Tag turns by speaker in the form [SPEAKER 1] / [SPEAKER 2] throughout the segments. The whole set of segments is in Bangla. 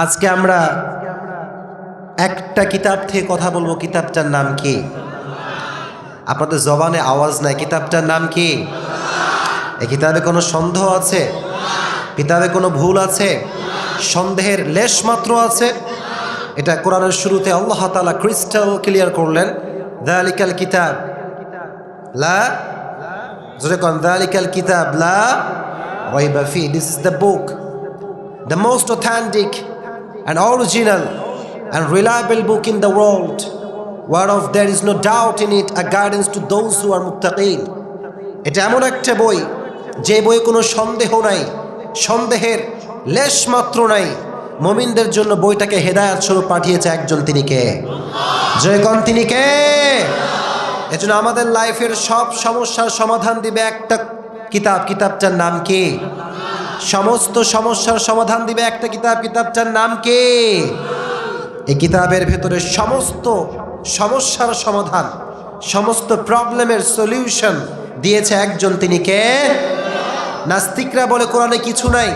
[SPEAKER 1] আজকে আমরা একটা কিতাব থেকে কথা বলবো। কিতাবটার নাম কি? আপনাদের জবানে আওয়াজ নাই। কিতাবটার নাম কি? এই কিতাবে কোনো সন্দেহ আছে? কিতাবে কোনো ভুল আছে? সন্দেহের লেশ মাত্র আছে? এটা কোরআনের শুরুতে আল্লাহ তাআলা ক্রিস্টাল ক্লিয়ার করলেন, যালিকাল কিতাব লা, জোরে কোন, যালিকাল কিতাব লা রাইবা ফি। This is the book, the most authentic and original and reliable book in the world, whereof there is no doubt in it, a guidance to those who are muttaqin. এটা এমন একটা বই যে বই কোনো সন্দেহ নাই, সন্দেহের লেশ মাত্র নাই। মুমিনদের জন্য বইটাকে হেদায়েত স্বরূপ পাঠিয়েছে একজন, তিনি কে? জয় কোন, তিনি কে? এজন্য আমাদের লাইফের সব সমস্যার সমাধান দিবে একটা কিতাব। কিতাবটার নাম কি? সমস্ত সমস্যার সমাধান দিবে একটা কিতাব। কিতাবটার নাম কি? এই কিতাবের ভেতরে সমস্ত সমস্যার সমাধান, সমস্ত প্রবলেমের সলিউশন দিয়েছে একজন, তিনি কে? নাস্তিকরা বলে কোরআনে কিছু নাই,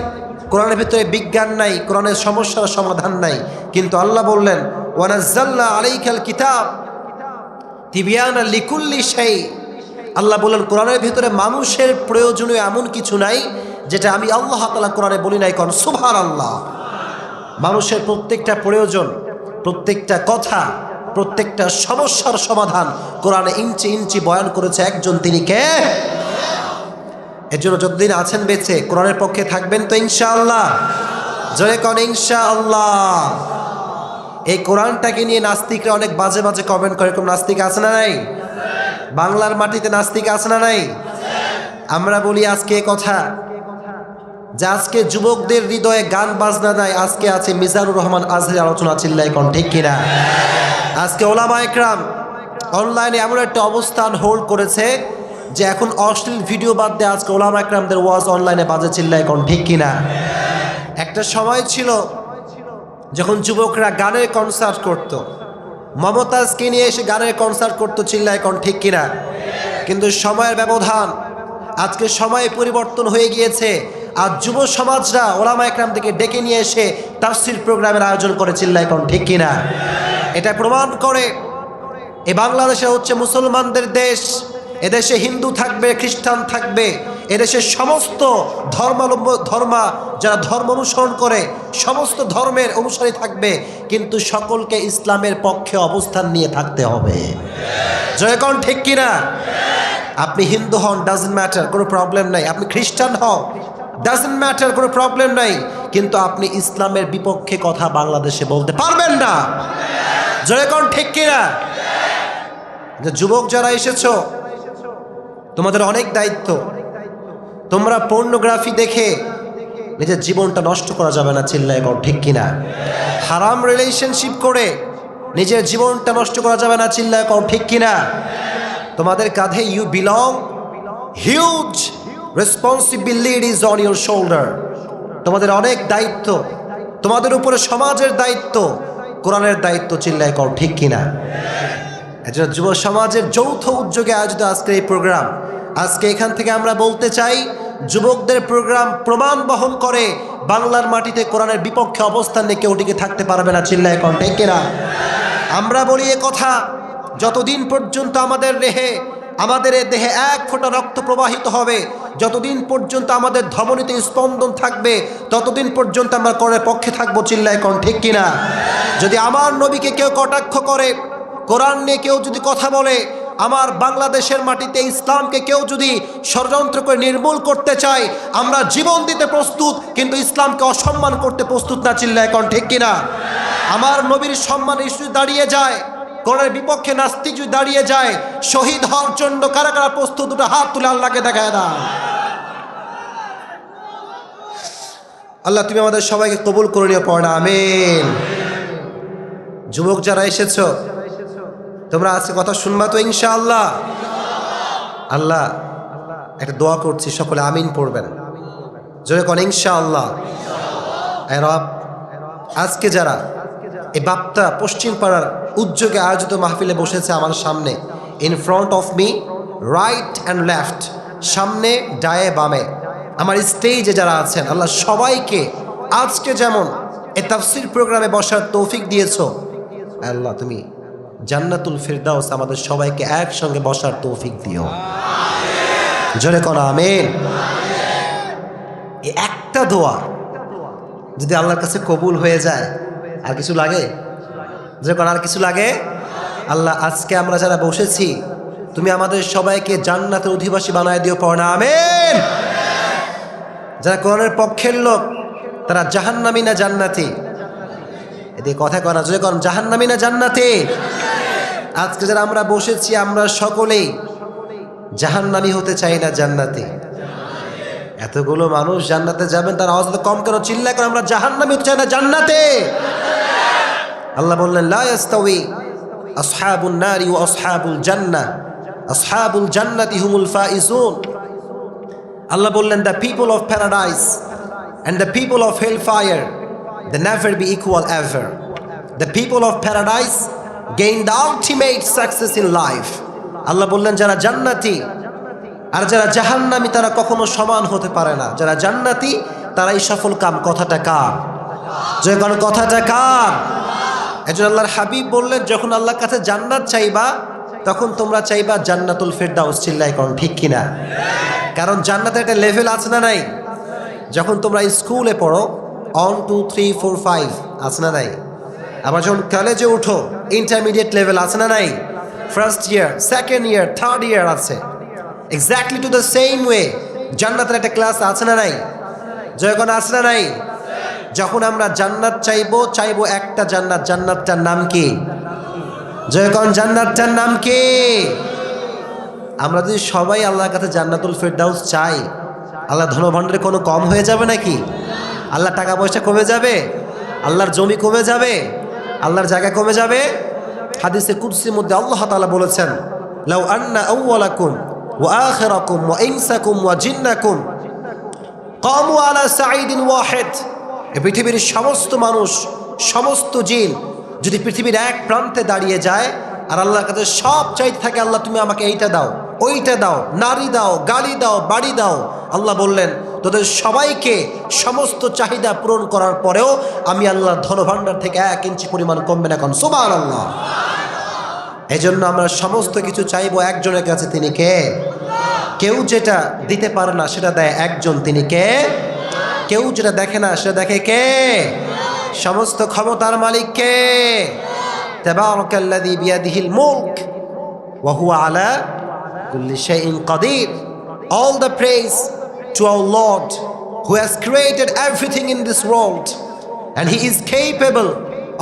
[SPEAKER 1] কোরআনের ভিতরে বিজ্ঞান নাই, কোরআনের সমস্যার সমাধান নাই। কিন্তু আল্লাহ বললেন, ওয়ানাজ্জালনা আলাইকাল কিতাব তিবিয়ানা লিকুল্লি শাই। আল্লাহ বললেন কোরআনের ভিতরে মানুষের প্রয়োজনীয় এমন কিছু নাই যেটা আমি আল্লাহ তাআলা কোরআনে বলি নাই। কোন সুবহানাল্লাহ। মানুষের প্রত্যেকটা প্রয়োজন, প্রত্যেকটা কথা, প্রত্যেকটা সমস্যার সমাধান কোরআনে ইঞ্চি ইঞ্চি বয়ান করেছে একজন, তিনি কে? এর জন্য যতদিন আছেন বেঁচে কোরআনের পক্ষে থাকবেন তো ইনশাআল্লাহ। জয় কোন ইনশাআল্লাহ। এই কোরআনটাকে নিয়ে নাস্তিকরা অনেক বাজে বাজে কমেন্ট করে। এরকম নাস্তিক আছে না নাই? বাংলার মাটিতে নাস্তিক আছে না নাই? আমরা বলি আজকে কথা যে আজকে যুবকদের হৃদয়ে গান বাজনা নাই, আজকে আছে মিজানুর রহমান আজহারী আলোচনা। চিল্লাই কোন ঠিক কিনা? আজকে ওলামা একরাম অনলাইনে এমন একটা অবস্থান হোল্ড করেছে যে এখন অশ্লীল ভিডিও বাদ দিয়ে আজকে ওলামা একরামদের ওয়াজ অনলাইনে বাজে। চিল্লাই কোন ঠিক কিনা? একটা সময় ছিল যখন যুবকরা গানের কনসার্ট করত, মমতাজকে নিয়ে এসে গানের কনসার্ট করতো। চিল্লাই কোন ঠিক কিনা? কিন্তু সময়ের ব্যবধান, আজকে সময় পরিবর্তন হয়ে গিয়েছে। আর যুব সমাজরা ওলামা একরাম থেকে ডেকে নিয়ে এসে তাফসীর প্রোগ্রামের আয়োজন করে। চিল্লাই কোন ঠিক কিনা? এটা প্রমাণ করে এই বাংলাদেশে হচ্ছে মুসলমানদের দেশ। এদেশে হিন্দু থাকবে, খ্রিস্টান থাকবে, এদেশের সমস্ত যারা ধর্ম অনুসরণ করে সমস্ত ধর্মের অনুসারী থাকবে, কিন্তু সকলকে ইসলামের পক্ষে অবস্থান নিয়ে থাকতে হবে। জয় কোন ঠিক কিনা? আপনি হিন্দু হন, ডাজন্ট ম্যাটার, কোনো প্রবলেম নাই। আপনি খ্রিস্টান হন, ডাজন্ট ম্যাটার, কোনো প্রবলেম নাই। কিন্তু আপনি ইসলামের বিপক্ষে কথা বাংলাদেশে বলতে পারবেন না। জয় কোন ঠিক কিনা? যে যুবক যারা এসেছো, তোমাদের অনেক দায়িত্ব। তোমরা পর্নোগ্রাফি দেখে নিজের জীবনটা নষ্ট করা যাবে না। চিল্লায় কোন ঠিক কিনা? হারাম রিলেশনশিপ করে নিজের জীবনটা নষ্ট করা যাবে না। চিল্লায় কোন ঠিক কিনা? তোমাদের কাঁধে you belong, huge responsibilities on your shoulder. তোমাদের অনেক দায়িত্ব, তোমাদের উপরে সমাজের দায়িত্ব, কোরআনের দায়িত্ব। চিল্লায় কোন ঠিক কিনা? এজন্য যুব সমাজের যৌথ উদ্যোগে আয়োজিত আজকের এই প্রোগ্রাম। আজকে এখান থেকে আমরা বলতে চাই, যুবকদের প্রোগ্রাম প্রমাণ বহন করে বাংলার মাটিতে কোরআনের বিপক্ষে অবস্থান নিয়ে কেউ টিকে থাকতে পারবে না। চিল্লায় কোন ঠিক কিনা? আমরা বলি এ কথা, যতদিন পর্যন্ত আমাদের দেহে এক ফোঁটা রক্ত প্রবাহিত হবে, যতদিন পর্যন্ত আমাদের ধমনীতে স্পন্দন থাকবে, ততদিন পর্যন্ত আমরা কোরআনের পক্ষে থাকবো। চিল্লায় কোন ঠিক কিনা? যদি আমার নবীকে কেউ কটাক্ষ করে, কোরআন নিয়ে কেউ যদি কথা বলে, আমার বাংলাদেশের মাটিতে ইসলামকে কেউ যদি ষড়যন্ত্র করে নির্মূল করতে চায়, আমরা জীবন দিতে প্রস্তুত, কিন্তু ইসলামকে অসম্মান করতে প্রস্তুত না। চিল্লায় কোন ঠিক কিনা? আমার নবীর সম্মান ইস্যু দাঁড়িয়ে যায়, কোরআনের বিপক্ষে নাস্তিক যদি দাঁড়িয়ে যায়, শহীদ হওয়ার জন্য কারা কারা প্রস্তুত? দুটো হাত তুলে আল্লাহকে দেখায় দাও। আল্লাহ তুমি আমাদের সবাইকে কবুল করে নিয়ে পড়ে না, আমিন। যুবক যারা এসেছো, তোমরা আজকে কথা শুনবা তো ইনশাআল্লাহ? আল্লাহ একটা দোয়া করছি, সকলে আমিন পড়বেন। জোরে কোন ইনশাআল্লাহ। রব, আজকে যারা এই বাপ্তা পশ্চিম পাড়ার উদ্যোগে আয়োজিত মাহফিলে বসেছে আমার সামনে, in front of me, right and left, সামনে ডায়ে বামে, আমার স্টেজে যারা আছেন, আল্লাহ সবাইকে আজকে যেমন এই তাফসীর প্রোগ্রামে বসার তৌফিক দিয়েছো, আল্লাহ তুমি জান্নাতুল ফিরদাউস আমাদের সবাইকে একসঙ্গে বসার তৌফিক দিও। জোরে কোন আমিন। এই একটা দোয়া যদি আল্লাহর কাছে কবুল হয়ে যায়, আর কিছু লাগে? যখন আর কিছু লাগে? আল্লাহ আজকে আমরা যারা বসেছি তুমি আমাদের সবাইকে জান্নাতের অধিবাসী বানায় দিও, পড়না আমিন। যারা কোরআনের পক্ষের লোক তারা জাহান্নামী না জান্নাতি? এদিকে কথা করা যদি কোন জাহান্নামী না জান্নাতি? আজকে যারা আমরা বসেছি আমরা সকলেই জাহান্নামী হতে চাই না জান্নাতি? এতগুলো মানুষ জান্নাতে যাবেন, তার আওয়াজ কম কেন? চিল্লা করে আমরা জাহান্নামী হতে চাই না জান্নাতে? আল্লাহ বললেন লা ইয়াস্তাউই আসহাবুন নারি ওয়া আসহাবুল জান্নাহ, আসহাবুল জান্নাতি হুমুল ফাইজুন। আল্লাহ বললেন the people of paradise and the people of hellfire they never be equal ever. The people of paradise gain the ultimate success in life. আল্লাহ বললেন যারা জান্নাতি আর যারা জাহান্নামী তারা কখনো সমান হতে পারে না। যারা জান্নাতি তারাই সফল কাম। কথাটা কার? যখন কথাটা কার? এজন্য আল্লাহর হাবিব বললেন যখন আল্লাহর কাছে জান্নাত চাইবা তখন তোমরা চাইবা জান্নাতুল ফিরদাউস। চিল্লাই কোন ঠিক কিনা? কারণ জান্নাতের একটা লেভেল আছে না নাই? যখন তোমরা স্কুলে পড়ো 1 2 3 4 5 আছে না নাই? আবার যখন কলেজে উঠো ইন্টারমিডিয়েট লেভেল আছে না নাই? First year, second year, third year আছে। Exactly to the same way জান্নাতের একটা ক্লাস আছে না নাই? যখন আছে না নাই? যখন আমরা জান্নাত চাইবো একটা জান্নাত, জান্নাতটার নাম কি? যখন জান্নাতটার নাম কি? আমরা যদি সবাই আল্লাহর কাছে জান্নাতুল ফিরদাউস চাই, আল্লাহ ধনভাণ্ডারে কোনো কম হয়ে যাবে নাকি? আল্লাহ টাকা পয়সা কমে যাবে? আল্লাহর জমি কমে যাবে? আল্লাহর জায়গা কমে যাবে? হাদিসে কুদসির মধ্যে আল্লাহ তাআলা বলেছেন লাউ আন্না আউওয়ালাকুম ওয়া আখিরাকুম ওয়া ইনসাকুম ওয়া জিন্নাকুম কামু আলা সাঈদিন ওয়াহিদ। এই পৃথিবীর সমস্ত মানুষ, সমস্ত জিন যদি পৃথিবীর এক প্রান্তে দাঁড়িয়ে যায় আর আল্লাহর কাছে সব চাইতে থাকে আল্লাহ তুমি আমাকে এইটা দাও, ওইটা দাও, নারী দাও, গাড়ি দাও, বাড়ি দাও, আল্লাহ বললেন তোদের সবাইকে সমস্ত চাহিদা পূরণ করার পরেও আমি আল্লাহর ধনভাণ্ডার থেকে 1 ইঞ্চি পরিমাণ কমবে না। কোন সুবহানাল্লাহ। এই জন্য আমরা সমস্ত কিছু চাইবো একজনের কাছে, তিনি কে? কেউ যেটা দিতে পারে না সেটা দেয় একজন, তিনি কে? কেউ যেটা দেখে না সেটা দেখে কে? সমস্ত ক্ষমতার মালিক কে? তাবারাকাল্লাযী বিয়াদিহিল মুলক ওয়া হুয়া আলা কুল্লি শাইইন Kadir. All the praise to our Lord who has created everything in this world and he is capable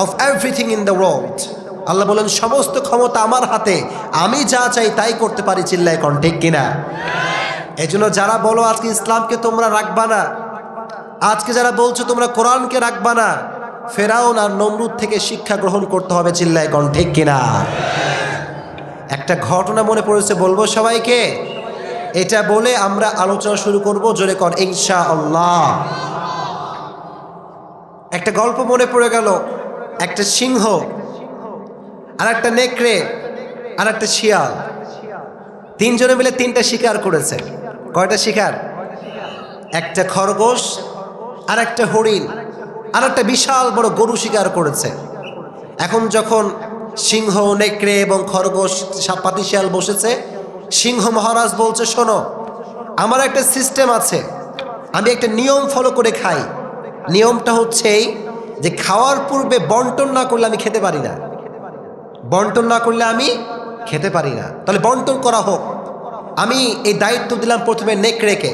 [SPEAKER 1] of everything in the world. আল্লাহ বলেন সমস্ত ক্ষমতা আমার হাতে, আমি যা চাই তাই করতে পারি। চিল্লায় কোন ঠিক কিনা? এজন্য যারা বলো আজকে ইসলামকে তোমরা রাখবা না, আজকে যারা বলছো তোমরা কোরআনকে রাখবা না, ফেরাউন আর নমরুদ থেকে শিক্ষা গ্রহণ করতে হবে। চিল্লায় কোন ঠিক কিনা? একটা ঘটনা মনে পড়েছে, বলবো সবাইকে? এটা বলে আমরা আলোচনা শুরু করব। জোরে কর ইনশাআল্লাহ। একটা গল্প মনে পড়ে গেল। একটা সিংহ আর একটা নেকড়ে আর একটা শিয়াল, তিনজনে মিলে 3টা শিকার করেছে। কয়টা শিকার? একটা খরগোশ আর একটা হরিণ আর একটা বিশাল বড় গরু শিকার করেছে। এখন যখন সিংহ, নেকড়ে এবং খরগোশ পাতি শিয়াল বসেছে, সিংহ মহারাজ বলছে শোনো, আমার একটা সিস্টেম আছে, আমি একটা নিয়ম ফলো করে খাই। নিয়মটা হচ্ছে এই যে খাওয়ার পূর্বে বন্টন না করলে আমি খেতে পারি না। বন্টন না করলে আমি খেতে পারি না। তাহলে বন্টন করা হোক। আমি এই দায়িত্ব দিলাম প্রথমে নেকড়েকে।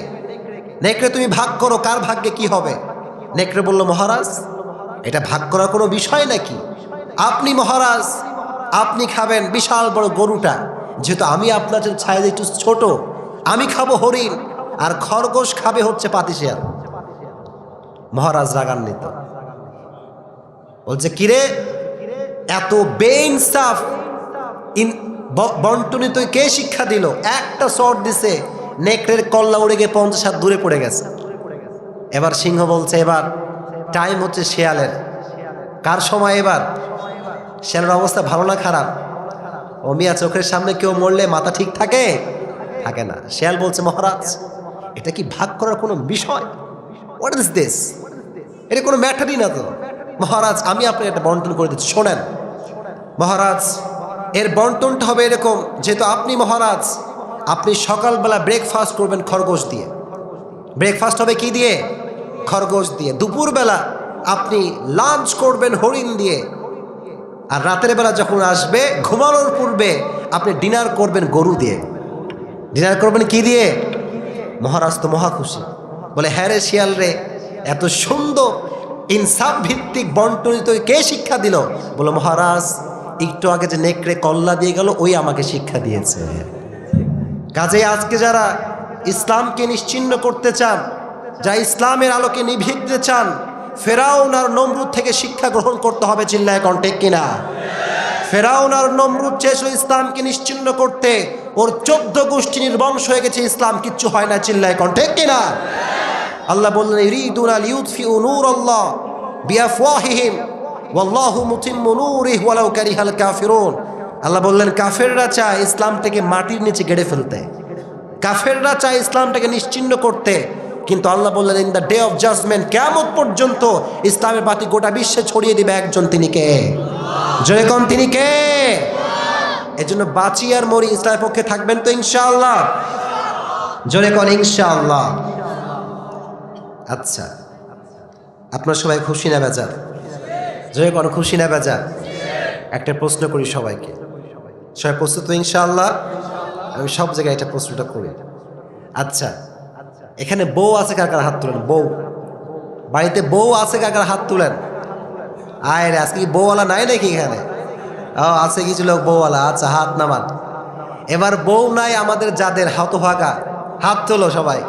[SPEAKER 1] নেকড়ে তুমি ভাগ করো, কার ভাগ্যে কি হবে? নেকড়ে বলল মহারাজ এটা ভাগ করার কোনো বিষয় নাকি? আপনি মহারাজ আপনি খাবেন বিশাল বড় গরুটা, যেহেতু আমি আপনার ছায়া একটু ছোট, আমি খাবো হরিণ আর খরগোশ খাবে হচ্ছে পাতিশিয়াল। মহারাজ রাগান্বিত, বলছে কিরে এত বেইনসাফ বন্টনে তুই কে শিক্ষা দিল? একটা শট দিছে, নেকড়ের কল্লা উড়ে গিয়ে 50 হাত দূরে পড়ে গেছে। এবার সিংহ বলছে এবার টাইম হচ্ছে শেয়ালের। কার সময় এবার? শেয়ালের অবস্থা ভালো না খারাপ? ও মিয়া, চোখের সামনে কেউ মরলে মাথা ঠিক থাকে? থাকে না। শেয়াল বলছে মহারাজ এটা কি ভাগ করার কোনো বিষয়? What is this? এটা কোনো ম্যাটারই না তো। মহারাজ আমি আপনাকে একটা বন্টন করে দিচ্ছি, শোনেন। মহারাজ এর বন্টনটা হবে এরকম, যেহেতু আপনি মহারাজ, আপনি সকালবেলা ব্রেকফাস্ট করবেন খরগোশ দিয়ে। ব্রেকফাস্ট হবে কি দিয়ে? খরগোশ দিয়ে। দুপুরবেলা আপনি লাঞ্চ করবেন হরিণ দিয়ে। আর রাতের বেলা যখন আসবে ঘুমানোর পূর্বে আপনি ডিনার করবেন গরু দিয়ে। ডিনার করবেন কি দিয়ে? মহারাজ তো মহা খুশি, বলে হ্যাঁ রে শিয়াল রে, এত সুন্দর ইনসাফ ভিত্তিক বন্টনিত কে শিক্ষা দিল? বলে মহারাজ একটু আগে যে নেকড়ে কল্লা দিয়ে গেল ওই আমাকে শিক্ষা দিয়েছে। কাজেই আজকে যারা ইসলামকে নিশ্চিহ্ন করতে চান, যা ইসলামের আলোকে নিভিয়ে দিতে চান, ফেরাউন আর নমরুদ থেকে শিক্ষা গ্রহণ করতে হবে। চিল্লায় কোন ঠিক কিনা? ফেরাউন আর নমরুদ চেয়েছিল ইসলামকে নিশ্চিহ্ন করতে, ওর 14 গোষ্ঠী নির্বংশ হয়ে গেছে, ইসলাম কিচ্ছু হয় না। চিল্লায় কোন ঠিক কিনা? আল্লাহ বললেন ইরিদুনা লিউতফিউ নূরাল্লাহ বিআফওয়াহিহিম ওয়াল্লাহু মুতিম্মু নূরিহি ওয়ালাউ কারিহাল কাফিরুন। আল্লাহ বললেন কাফেররা চায় ইসলামটাকে মাটির নিচে গেড়ে ফেলতে, কাফেররা চায় ইসলামটাকে নিশ্চিহ্ন করতে, কিন্তু আল্লাহ বললেন in the day of judgement, কিয়ামত পর্যন্ত ইসলামের বাতি গোটা বিশ্বে ছড়িয়ে দিবে একজন, তিনি কে? জয় কোন তিনি কে? এজন্য বাঁচি আর মরি ইসলামের পক্ষে থাকবেন তো ইনশাআল্লাহ? জোরে কোন ইনশাআল্লাহ। আচ্ছা, আপনারা সবাই খুশি না বেজার? জয় কোন খুশি না বেজার? একটা প্রশ্ন করি সবাইকে, সবাই প্রস্তুত তো ইনশাআল্লাহ? আমি সব জায়গায় এটা প্রশ্নটা করি। আচ্ছা, এখানে বউ আছে কার কার হাত তুলেন? বউ, বাড়িতে বউ আছে কার কার হাত তুলেন? আয় রে, আজকে কি বউওয়ালা নাই নাকি এখানে? ও আছে কিছু লোক বউওয়ালা। আচ্ছা হাত নামান। এবার বউ নাই আমাদের যাদের, হতভাগা, হাত তোলো সবাই।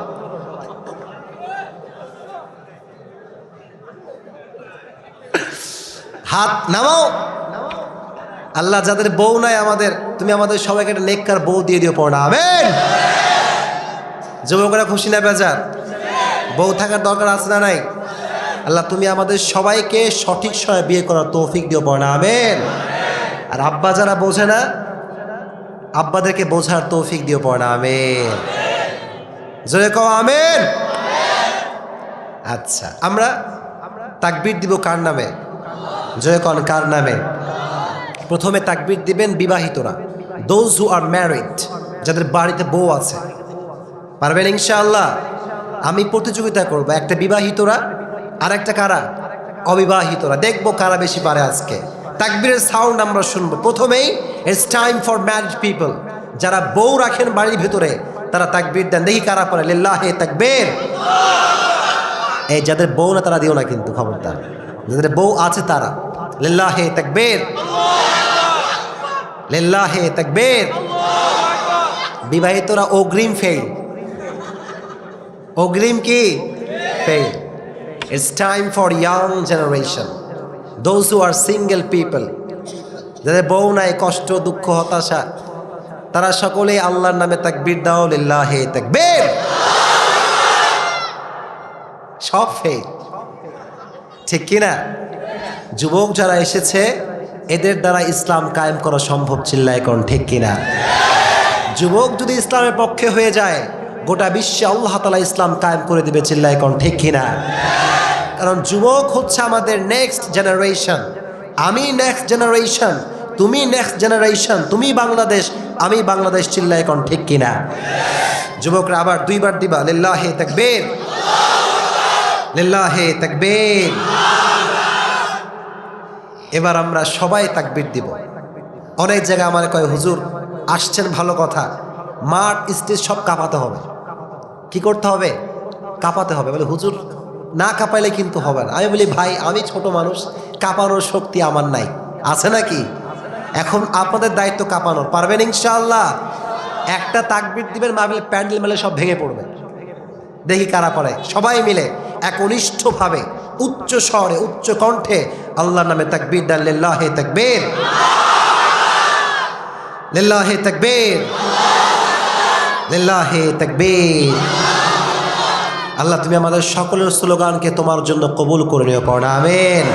[SPEAKER 1] হাত নামাও। আল্লাহ যাদের বউ নাই আমাদের, তুমি আমাদের সবাইকে একটা নেককার বউ দিয়ে দিও, পড়া আমিন। যুবকরা খুশি না বেজার? বউ থাকার দরকার আছে না নাই? আল্লাহ তুমি আমাদের সবাইকে সঠিক সময়ে বিয়ে করার তৌফিক দিও, পড়া আমিন। আর আব্বা যারা বোঝে না, আব্বাদেরকে বোঝার তৌফিক দিও, পড়া আমিন। জোরে কও আমিন। আচ্ছা, আমরা তাকবীর দিব কার নামে? জয় কোন কার নামে? প্রথমে তাকবীর দিবেন বিবাহিতরা, দোজ হু আর ম্যারিড, যাদের বাড়িতে বউ আছে। পারবেন ইনশাআল্লাহ? আমি প্রতিযোগিতা করব, একটা বিবাহিতরা আর একটা কারা? অবিবাহিতরা। দেখবো কারা বেশি পারে আজকে। তাকবীরের সাউন্ড আমরা শুনবো। প্রথমেই it's time for married people, যারা বউ রাখেন বাড়ির ভিতরে তারা তাকবীর দেন। দেখি কারা পড়ে লিল্লাহি তাকবীর। এই যাদের বউ না তারা দিও না কিন্তু, খবরদার। যাদের বউ আছে তারা লিল্লাহি তাকবীর, লিল্লাহি তাকবীর। বিবাহিতরা অগ্রিম ফেল, অগ্রিম কি ফেল। It's time for young generation, those who are single people, যাদের বউ নাই, কষ্ট দুঃখ হতাশা, তারা সকলেই আল্লাহর নামে তাকবীর দাও, লিল্লাহি তাকবীর। সব ফেল, ঠিক কিনা? যুবক যারা এসেছে এদের দ্বারা ইসলাম কায়েম করা সম্ভব। চিল্লায় কোন ঠিক কিনা? যুবক যদি ইসলামের পক্ষে হয়ে যায় গোটা বিশ্বে আল্লাহ তাআলা ইসলাম কায়েম করে দিবে। চিল্লায় কোন ঠিক কিনা? কারণ যুবক হচ্ছে আমাদের নেক্সট জেনারেশন। আমি নেক্সট জেনারেশন, তুমি নেক্সট জেনারেশন, তুমি বাংলাদেশ, আমি বাংলাদেশ। চিল্লায় কোন ঠিক কিনা? যুবকরা আবার দুইবার দিবা লিল্লাহি তাকবীর, লিল্লাহি তাকবীর। এবার আমরা সবাই তাকবীর দিব। অনেক জায়গায় আমার কয় হুজুর আসছেন ভালো কথা, মাঠ স্টেজ সব কাঁপাতে হবে। কি করতে হবে? কাঁপাতে হবে। বলে হুজুর না কাঁপাইলে কিন্তু হবে না। আমি বলি ভাই আমি ছোট মানুষ, কাঁপানোর শক্তি আমার নাই, আছে নাকি? এখন আপনাদের দায়িত্ব কাঁপানোর। পারবেন ইনশাআল্লাহ? একটা তাকবীর দিবেন, মাহফিল প্যান্ডেল মেলে সব ভেঙে পড়বে। দেখি কারা পারে। সবাই মিলে একনিষ্ঠভাবে উচ্চ স্বরে উচ্চ কণ্ঠে আল্লাহর নামে তাকবীর দেন, লিল্লাহি তাকবীর, লিল্লাহি তাকবীর, লিল্লাহি তাকবীর। আল্লাহ তুমি আমাদের সকলের স্লোগানকে তোমার জন্য কবুল করে নিও, পড়া আমিন।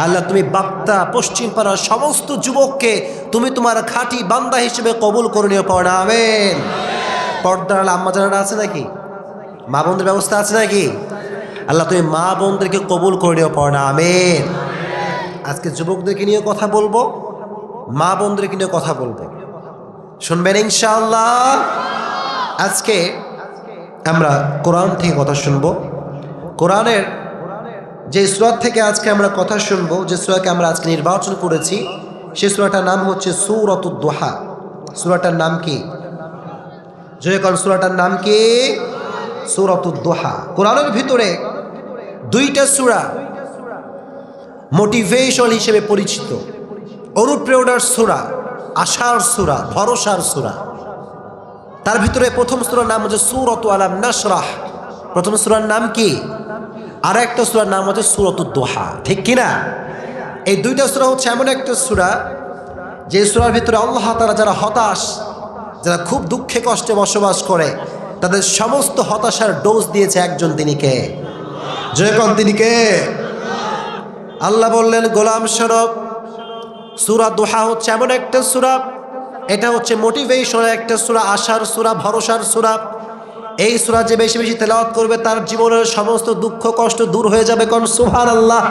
[SPEAKER 1] আল্লাহ তুমি বাপ্তা পশ্চিম পাড়ার সমস্ত যুবককে তুমি তোমার খাঁটি বান্দা হিসেবে কবুল করে নিও, পড়া আমিন। পর্দার আম্মা জানারা আছে নাকি? মা বোনদের ব্যবস্থা আছে নাকি? আল্লাহ তুমি মা বোনদেরকে কবুল করে নিও, পড়া আমিন। আজকে যুবকদেরকে নিয়ে কথা বলবো, মা বোনদেরকে নিয়ে কথা বলবো, শুনবেন ইনশাআল্লাহ। আজকে আমরা কোরআন থেকে কথা শুনবো। কোরআনের যে সূরা থেকে আজকে আমরা কথা শুনবো, যে সূরাকে আমরা আজকে নির্বাচন করেছি, সেই সূরাটার নাম হচ্ছে সূরাতুদ দুহা। সূরাটার নাম কি? জয় কোন সূরাটার নাম কি? সূরাতুদ দুহা। কোরআনের ভিতরে দুইটা সূরা মোটিভেশন হিসেবে পরিচিত, অনুপ্রেরণার সূরা, আশার সূরা, ভরসার সূরা। তার ভিতরে প্রথম সূরার নাম হচ্ছে সূরাতু আলাম নাশরাহ। প্রথম সূরার নাম কি? আর একটা সূরার নাম হচ্ছে সূরাতুদ দুহা, ঠিক কিনা? এই দুইটা সূরা হচ্ছে এমন একটা সূরা যে সূরার ভিতরে আল্লাহ তাআলা যারা হতাশ, যারা খুব দুঃখে কষ্টে বসবাস করে, তাদের সমস্ত হতাশার ডোজ দিয়েছে একজন, তিনি কে? জয়কন তিনি কে? আল্লাহ বললেন, গোলাম শোনো, সূরা দুহা হচ্ছে এমন একটা সূরা, এটা হচ্ছে মোটিভেশনের একটা সূরা, আশার সূরা, ভরসার সূরা। এই সূরা যে বেশি বেশি তেলাওয়াত করবে তার জীবনের সমস্ত দুঃখ কষ্ট দূর হয়ে যাবে। কোন সুবহানাল্লাহ।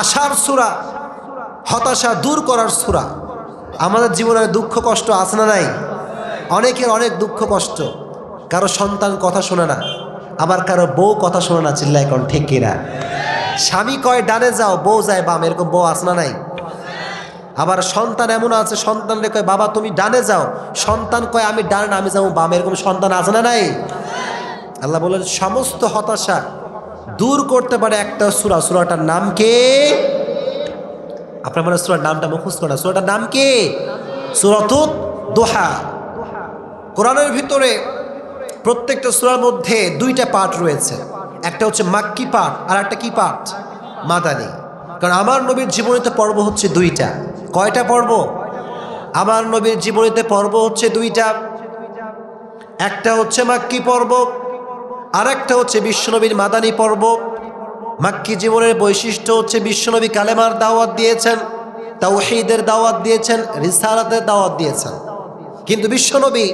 [SPEAKER 1] আশার সূরা, হতাশা দূর করার সূরা। আমাদের জীবনে দুঃখ কষ্ট আছে না নাই? অনেকের অনেক দুঃখ কষ্ট, কারো সন্তান কথা শোনে না, আবার কারো বউ কথা শোনে না, চিল্লায় কোন ঠিক কিনা? স্বামী কয় ডানে যাও, বউ যায় বাম, এরকম বউ আছে না নাই? আবার সন্তান এমন আছে, সন্তানরে কয় বাবা তুমি ডানে যাও, সন্তান কয় আমি ডানে না, আমি যাবো বাম, এরকম সন্তান আছে না নাই? আল্লাহ বলেন সমস্ত হতাশা দূর করতে পারে একটা সূরা। সূরাটার নাম কি? আপনার মানে সূরার নামটা মুখস্থ করা। সূরাটার নাম কি? সূরাতুদ দুহা। কোরআনের ভিতরে প্রত্যেকটা সূরার মধ্যে দুইটা পার্ট রয়েছে, একটা হচ্ছে মাক্কি পার্ট আর একটা কি পার্ট? মাদানী। কারণ আমার নবীর জীবনীতে পর্ব হচ্ছে দুইটা। কয়টা পর্ব? আমার নবীর জীবনীতে পর্ব হচ্ছে দুইটা, একটা হচ্ছে মাক্কি পর্ব আর একটা হচ্ছে বিশ্বনবীর মাদানী পর্ব। মাক্কি জীবনের বৈশিষ্ট্য হচ্ছে বিশ্বনবী কালেমার দাওয়াত দিয়েছেন, তাওহীদের দাওয়াত দিয়েছেন, রিসালাতের দাওয়াত দিয়েছেন, কিন্তু বিশ্বনবী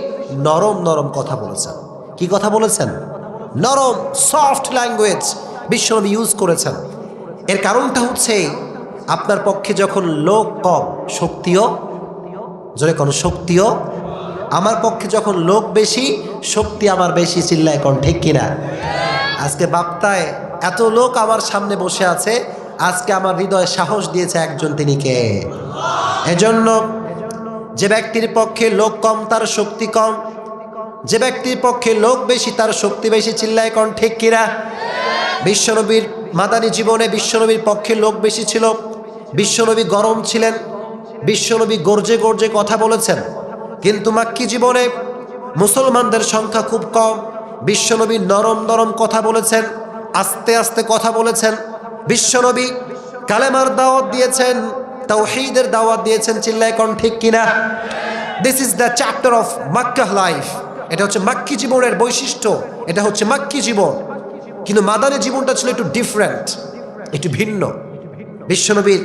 [SPEAKER 1] নরম নরম কথা বলেছেন। কি কথা বলেছেন? নরম, সফট ল্যাঙ্গুয়েজ বিশ্বনবী ইউজ করেছেন। এর কারণটা হচ্ছে আপনার পক্ষে যখন লোক কম, শক্তিও, জোরে কোন শক্তিও, আমার পক্ষে যখন লোক বেশি, শক্তি আমার বেশি, চিল্লায় কোন ঠিক কিনা? আজকে বাপ্তায় এত লোক আমার সামনে বসে আছে, আজকে আমার হৃদয়ে সাহস দিয়েছে একজন, তিনি কে? এজন্য যে ব্যক্তির পক্ষে লোক কম তার শক্তি কম, যে ব্যক্তির পক্ষে লোক বেশি তার শক্তি বেশি, চিল্লায় কোন ঠিক কিনা? বিশ্বনবীর মাদানী জীবনে বিশ্বনবীর পক্ষে লোক বেশি ছিল, বিশ্বনবী গরম ছিলেন, বিশ্বনবী গর্জে গর্জে কথা বলেছেন। কিন্তু মাক্কি জীবনে মুসলমানদের সংখ্যা খুব কম, বিশ্বনবী নরম নরম কথা বলেছেন, আস্তে আস্তে কথা বলেছেন। বিশ্বনবী কালেমার দাওয়াত দিয়েছেন, তাওহীদের দাওয়াত দিয়েছেন, চিল্লায় কোন ঠিক কিনা? This is the chapter of Mecca life. এটা হচ্ছে মাক্কি জীবনের বৈশিষ্ট্য, এটা হচ্ছে মাক্কি জীবন। কিন্তু মাদানী জীবনটা ছিল একটু ডিফারেন্ট, একটু ভিন্ন। বিশ্বনবীর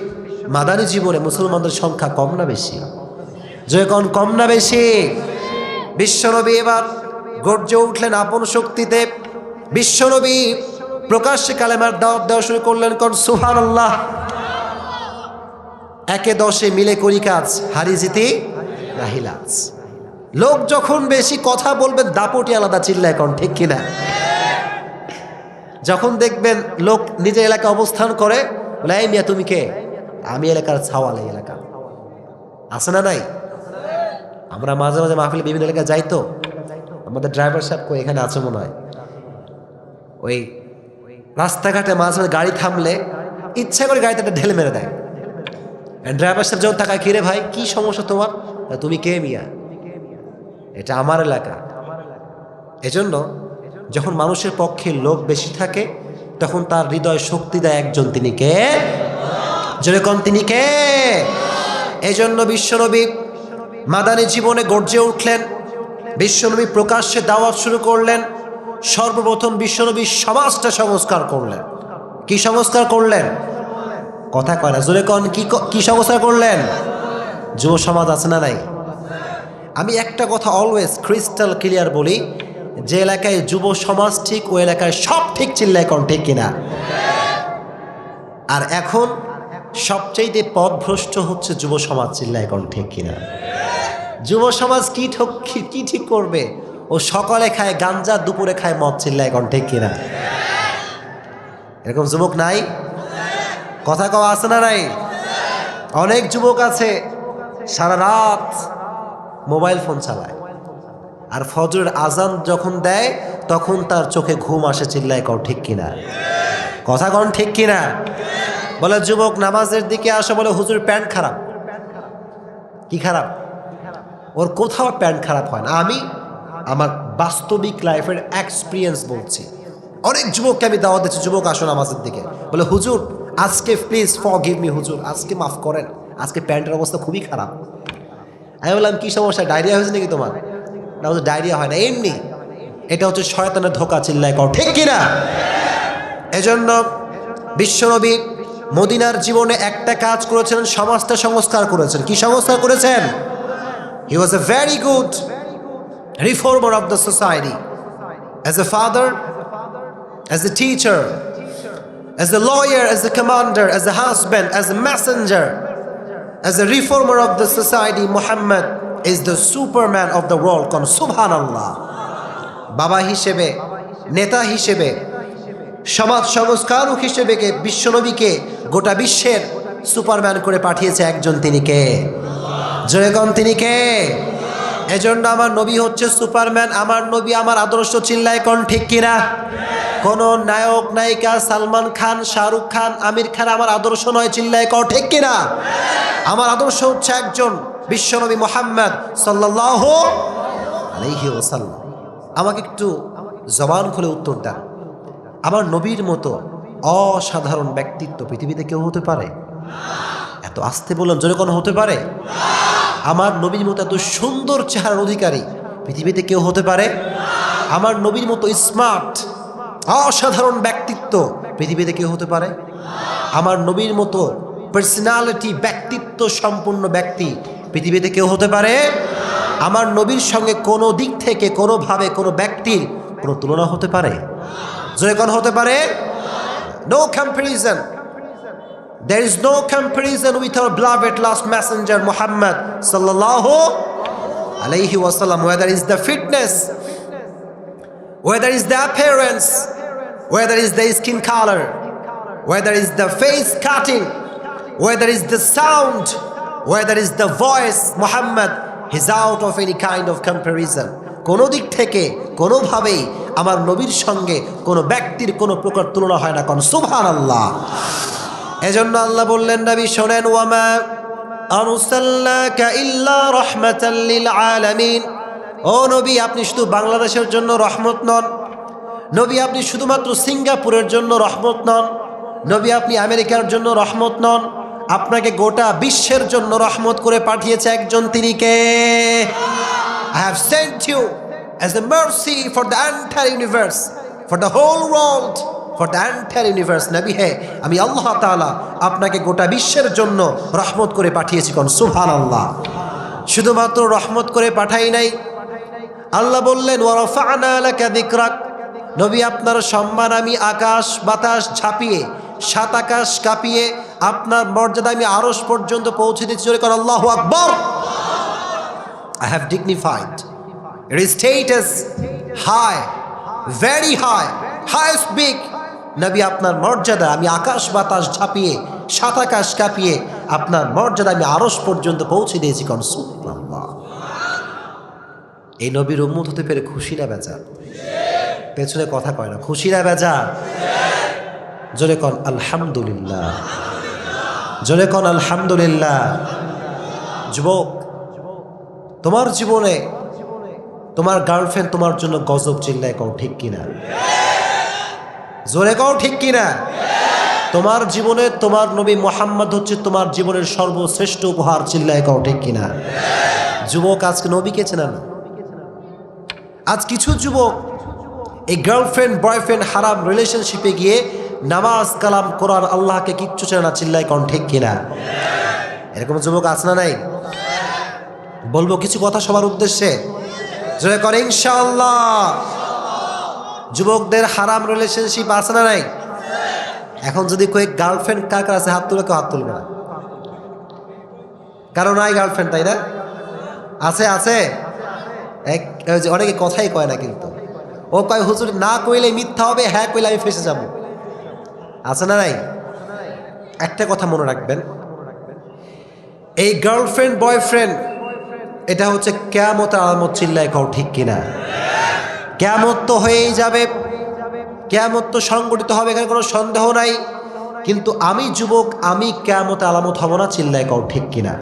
[SPEAKER 1] মাদানী জীবনে মুসলমানদের সংখ্যা কম না বেশি? যখন কম না বেশি? বিশ্বনবী এবার গর্জে উঠলেন আপন শক্তিতে। বিশ্বনবী প্রকাশ্যে কালেমার দাওয়াত দেওয়া শুরু করলেন, কোন সুবহানাল্লাহ। একে দশে মিলে করি কাজ, হারি জিতি রাহিলাজ। লোক যখন বেশি কথা বলবে দাপটি আলাদা, চিল্লায় কোন ঠিক কিনা? যখন দেখবেন লোক নিজের এলাকায় অবস্থান করে, বলে এই মিয়া তুমি কে? আমি এলাকার ছাওয়াল, এই এলাকা আছে না নাই? আমরা মাঝে মাঝে মাহফিলে বিভিন্ন এলাকায় যাই, তো আমাদের ড্রাইভার সাহেব কই এখানে আছে মনে হয়, ওই রাস্তাঘাটে মাঝে মাঝে গাড়ি থামলে ইচ্ছা করে গাড়িতে একটা ঢেলে মেরে দেয়। ড্রাইভার সাহেব যখন তাকায়, কিরে ভাই কি সমস্যা তোমার? তুমি কে মিয়া? এটা আমার এলাকা। এজন্য যখন মানুষের পক্ষে লোক বেশি থাকে তখন তার হৃদয় শক্তি দেয় একজন, তিনি কে? যেরকম তিনি কে? এই জন্য বিশ্বনবী মাদানী জীবনে গর্জে উঠলেন, বিশ্বনবী প্রকাশ্যে দাওয়াত শুরু করলেন। সর্বপ্রথম বিশ্বনবী সমাজটা সংস্কার করলেন। কি সংস্কার করলেন? কথা কয় না, জোরে কন, কি সংস্কার করলেন? যুব সমাজ আছে না নাই? আমি একটা কথা অলওয়েজ ক্রিস্টাল ক্লিয়ার বলি, যে এলাকায় যুব সমাজ ঠিক ওই এলাকায় সব ঠিক, চিল্লায় কোন ঠিক কিনা? আর এখন সবচাইতে পথভ্রষ্ট হচ্ছে যুব সমাজ, চিল্লায় কোন ঠিক কিনা? যুব সমাজ কি ঠিক করবে? ও সকালে খায় গাঞ্জা, দুপুরে খায় মদ, চিল্লায় কোন ঠিক কিনা? এরকম যুবক নাই? কথা কওয়া আছে না নাই? অনেক যুবক আছে সারা রাত মোবাইল ফোন চালায়, আর ফজরের আজান যখন দেয় তখন তার চোখে ঘুম আসে, চিল্লায় কও ঠিক কিনা? কথা কন ঠিক কিনা? বলে যুবক নামাজের দিকে আসে, বলে হুজুর প্যান্ট খারাপ। কি খারাপ? ওর কোথাও প্যান্ট খারাপ হয় না। আমি আমার বাস্তবিক লাইফের এক্সপিরিয়েন্স বলছি। অনেক যুবককে আমি দাওয়াত দিচ্ছি, যুবক আসো নামাজের দিকে। বলে হুজুর আজকে প্লিজ ফরগিভ মি হুজুর, আজকে মাফ করেন, আজকে প্যান্টের অবস্থা খুবই খারাপ। আমি বললাম কি সমস্যা, ডায়রিয়া হয়েছে নাকি তোমার? না হুজুর ডায়রিয়া হয় না, এমনি। এটা হচ্ছে শয়তানের ধোঁকা, চিল্লায় কও ঠিক কিনা? এজন্য বিশ্বনবী মদিনার জীবনে একটা কাজ করেছেন, সমাজটা সংস্কার করেছেন। কি সংস্কার করেছেন? He was a very good reformer of the society. As a father, as a teacher, as a lawyer, as a commander, as a husband, as a messenger, as a reformer of the society, Muhammad is the superman of the world. Kon subhanallah. বাবা হিসেবে, নেতা হিসেবে, সমাজ সংস্কারক হিসেবে বিশ্বনবীকে গোটা বিশ্বের সুপারম্যান করে পাঠিয়েছে একজন, তিনি কে? জোরে কোন তিনি কে? এজন্য আমার নবী হচ্ছে সুপারম্যান। আমার নবী আমার আদর্শ, চিল্লায় কোন ঠিক কিনা? কোন নায়ক নায়িকা সালমান খান, শাহরুখ খান, আমির খান আমার আদর্শ নয়, চিল্লায় কোন ঠিক কিনা? আমার আদর্শ হচ্ছে একজন বিশ্বনবী মুহাম্মদ সাল্লাল্লাহু আলাইহি ওয়াসাল্লাম। আমাকে একটু জবান খুলে উত্তর দেন, আমার নবীর মতো অসাধারণ ব্যক্তিত্ব পৃথিবীতে কেউ হতে পারে? এত আস্তে বললাম, জোরে কোন হতে পারে? আমার নবীর মতো এত সুন্দর চেহারার অধিকারী পৃথিবীতে কেউ হতে পারে? আমার নবীর মতো স্মার্ট অসাধারণ ব্যক্তিত্ব পৃথিবীতে কেউ হতে পারে? আমার নবীর মতো পার্সোনালিটি, ব্যক্তিত্ব সম্পন্ন ব্যক্তি পৃথিবীতে কেউ হতে পারে? আমার নবীর সঙ্গে কোনো দিক থেকে কোনোভাবে কোনো ব্যক্তির কোনো তুলনা হতে পারে? জোরে কোন হতে পারে? No comparison. There is no comparison with our beloved last messenger Muhammad sallallahu alayhi wasallam. Whether it's the fitness, whether it's the appearance, whether it's the skin color, whether it's the face cutting, whether it's the sound, whether it's the voice, Muhammad is out of any kind of comparison. কোনো দিক থেকে কোনোভাবেই আমার নবীর সঙ্গে কোনো ব্যক্তির কোনো প্রকার তুলনা হয় না। কোন সুবহানাল্লাহ। এজন্য আল্লাহ বললেন, নবী শোনেন, ওয়ামা আরসালনাকা ইল্লা রাহমাতাল লিল আলামিন। ও নবী আপনি শুধু বাংলাদেশের জন্য রহমত নন, নবী আপনি শুধুমাত্র সিঙ্গাপুরের জন্য রহমত নন, নবী আপনি আমেরিকার জন্য রহমত নন, আপনাকে গোটা বিশ্বের জন্য রহমত করে পাঠিয়েছে একজন, তিনি কে? I have sent you as a mercy for the entire universe, for the whole world, for the entire universe. নবী হে, আমি আল্লাহ তাআলা আপনাকে গোটা বিশ্বের জন্য রহমত করে পাঠিয়েছি। কোন সুবহানাল্লাহ। শুধুমাত্র রহমত করে পাঠাই নাই, আল্লাহ বললেন ওয়া রাফা'না লাকা যিকরাক। নবী আপনার সম্মান আমি আকাশ বাতাস ঝাঁপিয়ে, সাত আকাশ কাঁপিয়ে আপনার মর্যাদা আমি আরশ পর্যন্ত পৌঁছে দিচ্ছি। জোরে কর আল্লাহু আকবার। I have dignified your status high, very high, highest big. নবী আপনার মর্যাদা আমি আকাশ বাতাস ঝাঁপিয়ে, সাত আকাশ কাঁপিয়ে আপনার মর্যাদা আমি আরশ পর্যন্ত পৌঁছে দিয়েছি। কোন সুবহানাল্লাহ। এই নবীর উম্মত হতে পেরে খুশি না বেজার? পেছনে কথা কয় না, খুশি না বেজার? জোরে কোন আলহামদুলিল্লাহ, জোরে কোন আলহামদুলিল্লাহ। যুবক, তোমার জীবনে তোমার গার্লফ্রেন্ড তোমার জন্য গজব, চিল্লায় কও ঠিক কিনা? জোরে কও ঠিক কিনা? তোমার জীবনে তোমার নবী মুহাম্মদ হচ্ছে তোমার জীবনের সর্বশ্রেষ্ঠ উপহার, চিল্লায় কও ঠিক কিনা? যুবক আজকে নবীকে চেনা না। আজ কিছু যুবক এই গার্লফ্রেন্ড বয়ফ্রেন্ড হারাম রিলেশনশিপে গিয়ে নামাজ কালাম কোরআন আল্লাহকে কিচ্ছু চেনা না, চিল্লায় কও ঠিক কিনা? এরকম যুবক আছে না নাই? বলবো কিছু কথা সবার উদ্দেশ্যে, জোরে করে ইনশাআল্লাহ। যুবকদের হারাম রিলেশনশিপ আছে না নাই? এখন যদি কয়েক গার্লফ্রেন্ড কার কার আছে হাত তুলে, কেউ হাত তুলবে না, কারণ নাই গার্লফ্রেন্ড, তাই না? আছে আছে অনেকে কথাই কয় না, কিন্তু ও কয় হুজুর না কইলে মিথ্যা হবে, হ্যাঁ কইলে আমি ফেসে যাব। আছে না নাই? একটা কথা মনে রাখবেন, এই গার্লফ্রেন্ড বয়ফ্রেন্ড এটা হচ্ছে কিয়ামতের আলামত। চিল্লায় কও ঠিক কিনা? কিয়ামত তো হয়েই যাবে, কিয়ামত তো সংগঠিত হবে, এখানে কোনো সন্দেহ নাই। কিন্তু আমি যুবক, আমি কিয়ামতের আলামত হব না। চিল্লায় কও ঠিক কিনা?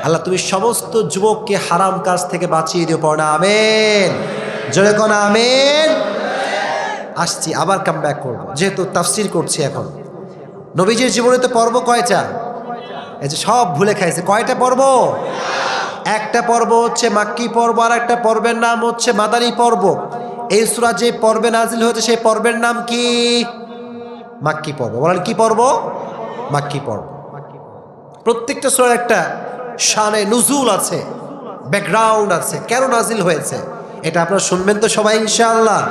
[SPEAKER 1] আল্লাহ তুমি সমস্ত যুবককে হারাম কাজ থেকে বাঁচিয়ে দিও, পড়না আমেন। জোরে কোন আমেন। আসছি, আবার কাম ব্যাক করবো, যেহেতু তাফসীর করছি এখন। নবীজির জীবনে তো পর্ব কয়টা? এই যে সব ভুলে খাইছে। কয়টা পর্ব? একটা পর্ব হচ্ছে মাক্কি পর্ব, আর একটা পর্বের নাম হচ্ছে মাদানী পর্ব। এই সূরা যে পর্বে নাজিল হয়েছে সেই পর্বের নাম কি? মাক্কি পর্ব। বলেন কি পর্ব? মাক্কি পর্ব। প্রত্যেকটা সূরার একটা শানে নুজুল আছে, ব্যাকগ্রাউন্ড আছে, কেন নাজিল হয়েছে এটা আপনারা শুনবেন তো সবাই ইনশাআল্লাহ।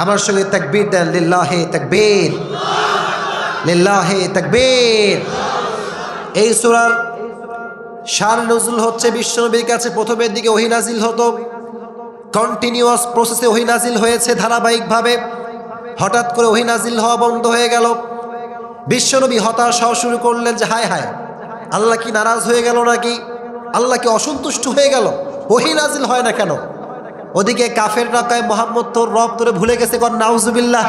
[SPEAKER 1] আমার সঙ্গে তাকবীর দেন, লিল্লাহি তাকবীর, লিল্লাহি তাকবীর। এই সূরার শান নজুল হচ্ছে বিশ্বনবীর কাছে প্রথমের দিকে ওহী নাজিল হতো, কন্টিনিউয়াস প্রসেসে ওহী নাজিল হয়েছে ধারাবাহিকভাবে। হঠাৎ করে ওহী নাজিল হওয়া বন্ধ হয়ে গেল। বিশ্বনবী হতাশ হওয়া শুরু করলেন যে হায় হায়, আল্লাহ কি নারাজ হয়ে গেল নাকি? আল্লাহ কি অসন্তুষ্ট হয়ে গেল? ওহী নাজিল হয় না কেন? ওদিকে কাফেররা কয় মুহাম্মদ তোর রব তোরে ভুলে গেছে। কর নাউজুবিল্লাহ,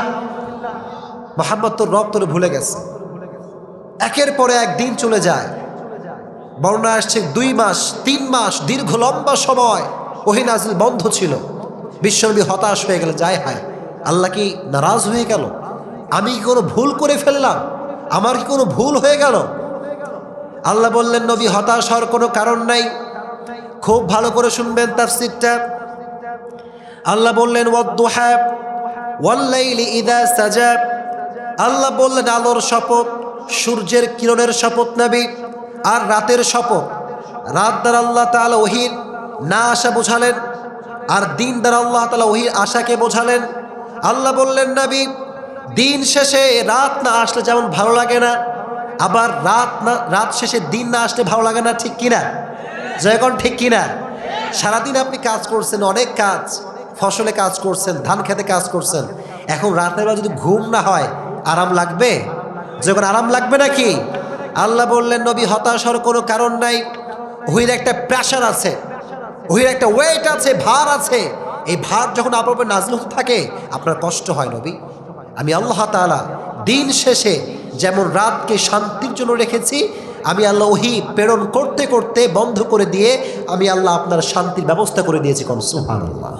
[SPEAKER 1] মুহাম্মদ তোর রব তোরে ভুলে গেছে। একের পরে এক দিন চলে যায়, বর্ণনা আসছে 2 মাস 3 মাস দীর্ঘ লম্বা সময় ওহী নাজিল বন্ধ ছিল। বিশ্বনবী হতাশ হয়ে গেল, যায় হায় আল্লাহ কি নারাজ হয়ে গেল? আমি কি কোনো ভুল করে ফেললাম? আমার কি কোনো ভুল হয়ে গেল? আল্লাহ বললেন নবী হতাশ হওয়ার কোনো কারণ নাই। খুব ভালো করে শুনবেন তাফসীরটা। আল্লাহ বললেন ওয়াদ-দুহা ওয়াল-লাইলি ইযা সাজা। আল্লাহ বললেন আলোর শপথ, সূর্যের কিরণের শপথ নবী, আর রাতের শপথ। রাত দ্বারা আল্লাহ তাআলা ওহীর না আসা বোঝালেন, আর দিন দ্বারা আল্লাহ তাআলা ওহীর আশাকে বোঝালেন। আল্লাহ বললেন নবী দিন শেষে রাত না আসলে যেমন ভালো লাগে না, আবার রাত শেষে দিন না আসলে ভালো লাগে না, ঠিক কিনা? যখন ঠিক কিনা? সারাদিন আপনি কাজ করছেন, অনেক কাজ, ফসলে কাজ করছেন, ধান খেতে কাজ করছেন, এখন রাতের বেলা যদি ঘুম না হয় আরাম লাগবে? যখন আরাম লাগবে নাকি? আল্লাহ বললেন নবী হতাশ হওয়ার কোনো কারণ নাই। ওহির একটা প্রেশার আছে, ওহির একটা ওয়েট আছে, ভার আছে। এই ভার যখন আপনার উপর নাজিল হতে থাকে আপনার কষ্ট হয় নবী। আমি আল্লাহ তাআলা দিন শেষে যেমন রাতকে শান্তির জন্য রেখেছি, আমি আল্লাহ ওহী প্রেরণ করতে করতে বন্ধ করে দিয়ে আমি আল্লাহ আপনার শান্তির ব্যবস্থা করে দিয়েছি। কোন সুবহানাল্লাহ।